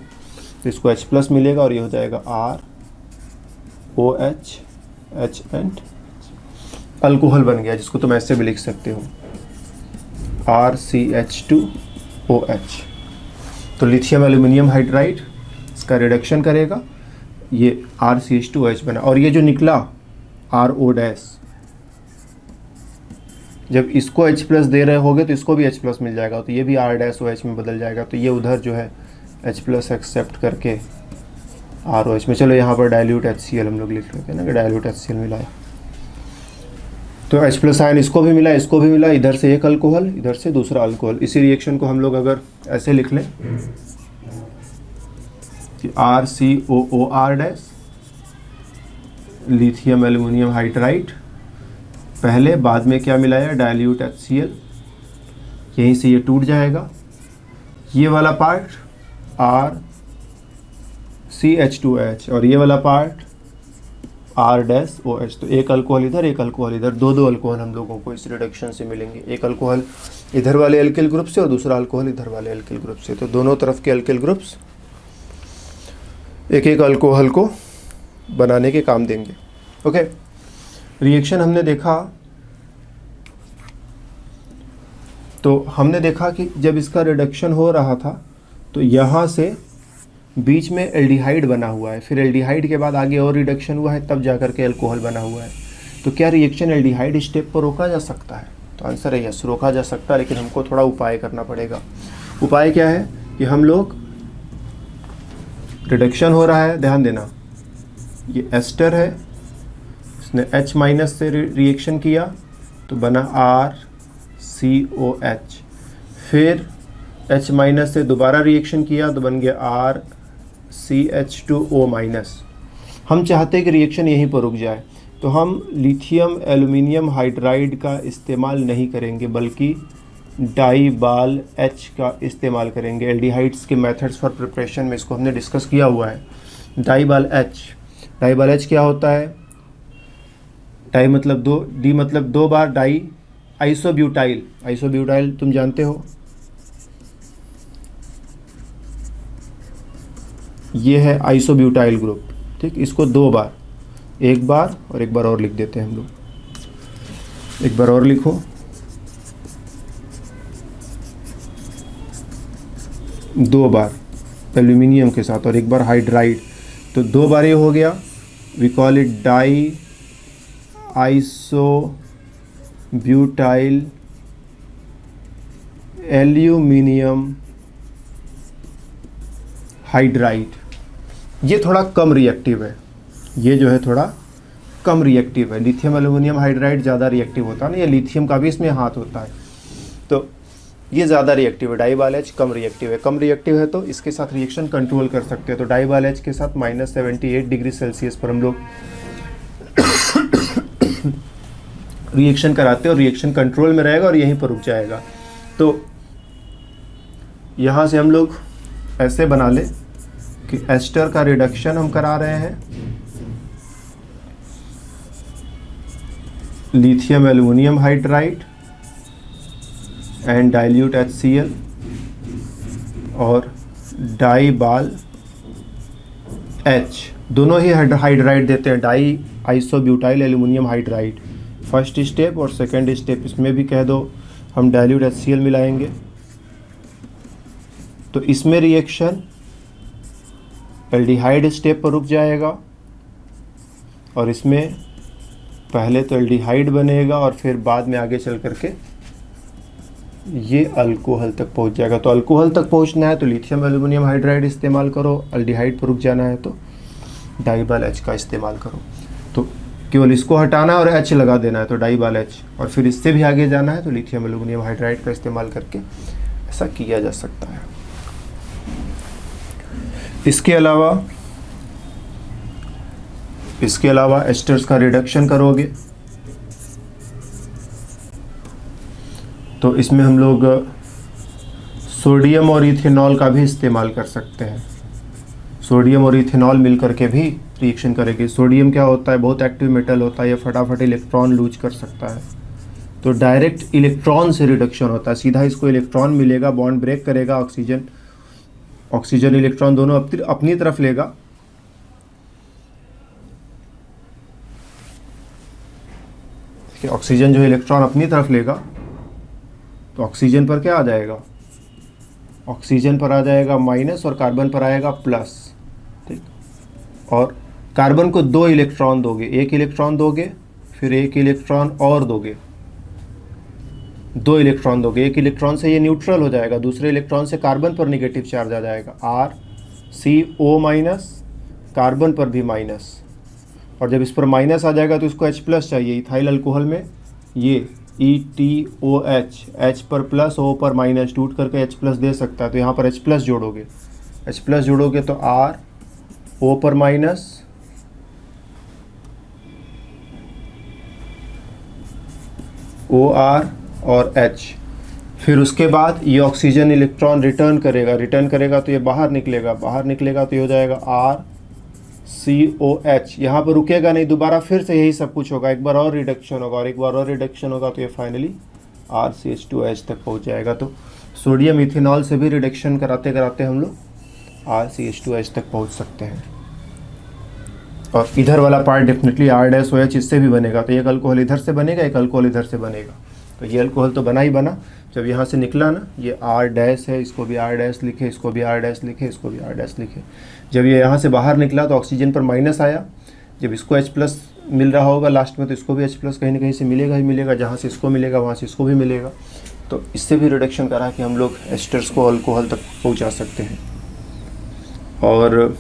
तो इसको H प्लस मिलेगा और ये हो जाएगा ROH, H एंड अल्कोहल बन गया, जिसको तुम ऐसे भी लिख सकते हो RCH2OH। तो लिथियम एल्यूमिनियम हाइड्राइड इसका रिडक्शन करेगा, ये RCH2OH बना। और ये जो निकला RO डैश, जब इसको H प्लस दे रहे होगे तो इसको भी H प्लस मिल जाएगा, तो ये भी R डैश OH में बदल जाएगा। तो ये उधर जो है H प्लस एक्सेप्ट करके ROH में। चलो यहाँ पर डाइल्यूट HCl हम लोग लिख लेते हैं ना कि डाइल्यूट HCl मिला है। तो H प्लस आयन इसको भी मिला, इसको भी मिला, इधर से एक अल्कोहल, इधर से दूसरा अल्कोहल। इसी रिएक्शन को हम लोग अगर ऐसे लिख लें कि RCOOR dash lithium aluminium hydride, पहले बाद में क्या मिलाया, डाइल्यूट HCl, यहीं से ये टूट जाएगा। ये वाला पार्ट RCH2OH और ये वाला पार्ट R डैश OH। तो एक अल्कोहल इधर, एक अल्कोहल इधर, दो अल्कोहल हम लोगों को इस रिडक्शन से मिलेंगे। एक अल्कोहल इधर वाले एल्किल ग्रुप से और दूसरा अल्कोहल इधर वाले एल्किल ग्रुप से। तो दोनों तरफ के एल्किल ग्रुप्स एक एक अल्कोहल को बनाने के काम देंगे। ओके, रिएक्शन हमने देखा, तो हमने देखा कि जब इसका रिडक्शन हो रहा था तो यहाँ से बीच में एल्डिहाइड बना हुआ है, फिर एल्डिहाइड के बाद आगे और रिडक्शन हुआ है, तब जाकर के अल्कोहल बना हुआ है। तो क्या रिएक्शन एल्डिहाइड स्टेप पर रोका जा सकता है? तो आंसर है यस, रोका जा सकता है, लेकिन हमको थोड़ा उपाय करना पड़ेगा। उपाय क्या है कि हम लोग, रिडक्शन हो रहा है, ध्यान देना, ये एस्टर है, इसने H माइनस से रिएक्शन किया तो बना RCOH, फिर H माइनस से दोबारा रिएक्शन किया तो बन गया RCH2O माइनस। हम चाहते हैं कि रिएक्शन यहीं पर रुक जाए, तो हम लिथियम एल्यूमिनियम हाइड्राइड का इस्तेमाल नहीं करेंगे, बल्कि डाइबाल H का इस्तेमाल करेंगे। एल्डिहाइड्स के मेथड्स फॉर प्रिपरेशन में इसको हमने डिस्कस किया हुआ है। डाइबाल H क्या होता है? डाई मतलब दो, डी मतलब दो बार, डाई आइसोब्यूटाइल तुम जानते हो, ये है आइसोब्यूटाइल ग्रुप। ठीक, इसको दो बार, एक बार और एक बार और लिख देते हैं हम लोग। एक बार और लिखो, दो बार एल्यूमिनियम के साथ और एक बार हाइड्राइड, तो दो बार ये हो गया। We call it di isobutyl aluminium hydride. ये थोड़ा कम रिएक्टिव है, ये जो है थोड़ा कम रिएक्टिव है। लिथियम एल्यूमिनियम हाइड्राइड ज़्यादा रिएक्टिव होता है ना, ये लिथियम का भी इसमें हाथ होता है, तो ये ज़्यादा रिएक्टिव है। डाइबाल H कम रिएक्टिव है। कम रिएक्टिव है तो इसके साथ रिएक्शन कंट्रोल कर सकते हैं। तो डाइबाल H के साथ -78 डिग्री सेल्सियस पर हम लोग रिएक्शन कराते हैं और रिएक्शन कंट्रोल में रहेगा और यहीं पर रुक जाएगा। तो यहाँ से हम लोग ऐसे बना ले कि एस्टर का रिडक्शन हम करा रहे हैं lithium aluminium hydride and dilute HCl और डाइबाल H, दोनों ही हाइड्राइड देते हैं, die isobutyl aluminium hydride. First step और सेकंड स्टेप इसमें भी कह दो हम डाइल्यूट HCl मिलाएंगे। तो इसमें रिएक्शन एल्डिहाइड स्टेप पर रुक जाएगा और इसमें पहले तो एल्डिहाइड बनेगा और फिर बाद में आगे चल करके ये अल्कोहल तक पहुंच जाएगा। तो अल्कोहल तक पहुंचना है तो लिथियम एल्यूमिनियम हाइड्राइड इस्तेमाल करो, एल्डिहाइड पर रुक जाना है तो डाइबाल H का इस्तेमाल करो। तो केवल इसको हटाना है और H लगा देना है, तो डाइबाल H, और फिर इससे भी आगे जाना है तो लिथियम एल्यूमिनियम हाइड्राइड का इस्तेमाल करके ऐसा किया जा सकता है। इसके अलावा एस्टर्स का रिडक्शन करोगे तो इसमें हम लोग सोडियम और इथेनॉल का भी इस्तेमाल कर सकते हैं। सोडियम और इथेनॉल मिलकर के भी रिएक्शन करेगी। सोडियम क्या होता है, बहुत एक्टिव मेटल होता है, ये फटाफट इलेक्ट्रॉन लूज कर सकता है, तो डायरेक्ट इलेक्ट्रॉन से रिडक्शन होता है, सीधा इसको इलेक्ट्रॉन मिलेगा, बॉन्ड ब्रेक करेगा, ऑक्सीजन इलेक्ट्रॉन दोनों अपनी तरफ लेगा, कि ऑक्सीजन जो इलेक्ट्रॉन अपनी तरफ लेगा तो ऑक्सीजन पर क्या आ जाएगा, ऑक्सीजन पर आ जाएगा माइनस और कार्बन पर आएगा प्लस। ठीक, और कार्बन को 2 इलेक्ट्रॉन दोगे, 1 इलेक्ट्रॉन दोगे फिर 1 इलेक्ट्रॉन और दोगे, 2 इलेक्ट्रॉन दोगे। 1 इलेक्ट्रॉन से ये न्यूट्रल हो जाएगा, दूसरे इलेक्ट्रॉन से कार्बन पर नेगेटिव चार्ज आ जाएगा RCO माइनस, कार्बन पर भी माइनस। और जब इस पर माइनस आ जाएगा तो इसको H प्लस चाहिए। इथाइल अल्कोहल में ये ETOH, H पर प्लस O पर माइनस, टूट करके H प्लस दे सकता है, तो यहाँ पर H प्लस जोड़ोगे, H प्लस जोड़ोगे तो R, O पर माइनस, OR और H। फिर उसके बाद ये ऑक्सीजन इलेक्ट्रॉन रिटर्न करेगा तो ये बाहर निकलेगा तो ये हो जाएगा RCOH। यहाँ पर रुकेगा नहीं, दोबारा फिर से यही सब कुछ होगा, एक बार और रिडक्शन होगा और एक बार और रिडक्शन होगा तो ये फाइनली RCH2H तक पहुँच जाएगा। तो सोडियम इथेनॉल से भी रिडक्शन कराते कराते हम लोग RCH2H तक पहुँच सकते हैं। और इधर वाला पार्ट डेफिनेटली R-OH इससे भी बनेगा, तो एक अल्कोहल इधर से बनेगा, एक अल्कोहल इधर से बनेगा। तो ये अल्कोहल तो बना ही बना, जब यहाँ से निकला ना, ये R- है, इसको भी R- लिखे, इसको भी R- लिखे, इसको भी R- लिखे। जब ये यहाँ से बाहर निकला तो ऑक्सीजन पर माइनस आया, जब इसको H प्लस मिल रहा होगा लास्ट में तो इसको भी H प्लस कहीं ना कहीं से मिलेगा ही मिलेगा, जहाँ से इसको मिलेगा वहाँ से इसको भी मिलेगा। तो इससे भी रिडक्शन करा के हम लोग एस्टर्स को अल्कोहल तक पहुँचा सकते हैं। और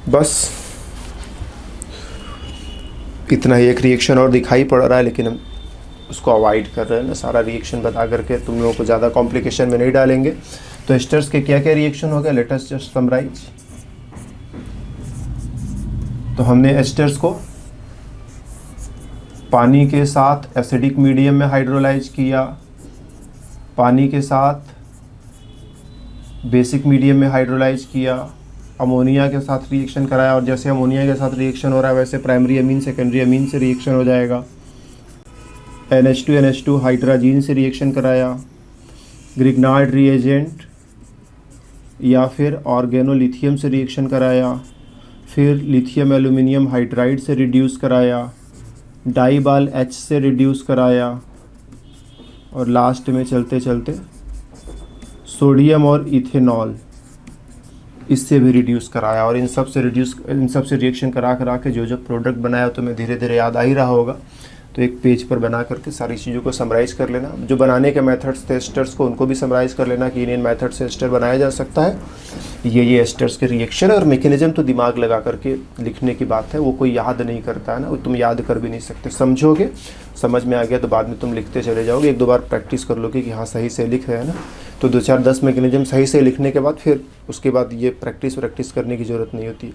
बस इतना ही, एक रिएक्शन और दिखाई पड़ रहा है लेकिन हम उसको अवॉइड कर रहे हैं ना, सारा रिएक्शन बता करके तुम लोगों को ज़्यादा कॉम्प्लिकेशन में नहीं डालेंगे। तो एस्टर्स के क्या क्या रिएक्शन हो गए, लेट अस जस्ट समराइज। तो हमने एस्टर्स को पानी के साथ एसिडिक मीडियम में हाइड्रोलाइज किया, पानी के साथ बेसिक मीडियम में हाइड्रोलाइज किया, अमोनिया के साथ रिएक्शन कराया, और जैसे अमोनिया के साथ रिएक्शन हो रहा है वैसे प्राइमरी अमीन सेकेंडरी अमीन से रिएक्शन हो जाएगा। NH2 हाइड्राजीन से रिएक्शन कराया, ग्रिग्नार्ड रिएजेंट या फिर ऑर्गेनोलिथियम से रिएक्शन कराया, फिर लिथियम एल्यूमिनियम हाइड्राइड से रिड्यूस कराया, डाइबाल H से रिड्यूस कराया, और लास्ट में चलते चलते सोडियम और इथेनॉल इससे भी रिड्यूस कराया। और इन सब से रिएक्शन करा के जो प्रोडक्ट बनाया तो मैं धीरे धीरे याद आ ही रहा होगा, तो एक पेज पर बना करके सारी चीज़ों को समराइज़ कर लेना। जो बनाने के मेथड्स थे एस्टर्स को, उनको भी समराइज़ कर लेना कि इन मेथड से एस्टर बनाया जा सकता है। ये एस्टर्स के रिएक्शन और मैकेनिज्म तो दिमाग लगा करके लिखने की बात है, वो कोई याद नहीं करता है ना, वो तुम याद कर भी नहीं सकते। समझोगे, समझ में आ गया तो बाद में तुम लिखते चले जाओगे। 1-2 बार प्रैक्टिस कर लोगे कि हाँ सही से लिख रहे हैं ना, तो 2-4-10 मैकेनिज्म सही से लिखने के बाद फिर उसके बाद ये प्रैक्टिस करने की ज़रूरत नहीं होती।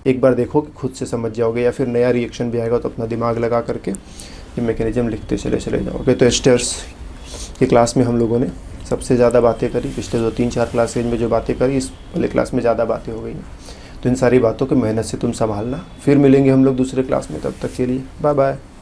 एक बार देखो कि खुद से समझ जाओगे, या फिर नया रिएक्शन भी आएगा तो अपना दिमाग लगा करके ये मैकेनिज्म लिखते चले जाओगे। तो एस्टर्स की क्लास में हम लोगों ने सबसे ज़्यादा बातें करी, पिछले 2-3-4 क्लासेज में जो बातें करी इस वाले क्लास में ज़्यादा बातें हो गई। तो इन सारी बातों को मेहनत से तुम संभालना। फिर मिलेंगे हम लोग दूसरे क्लास में, तब तक के लिए बाय बाय।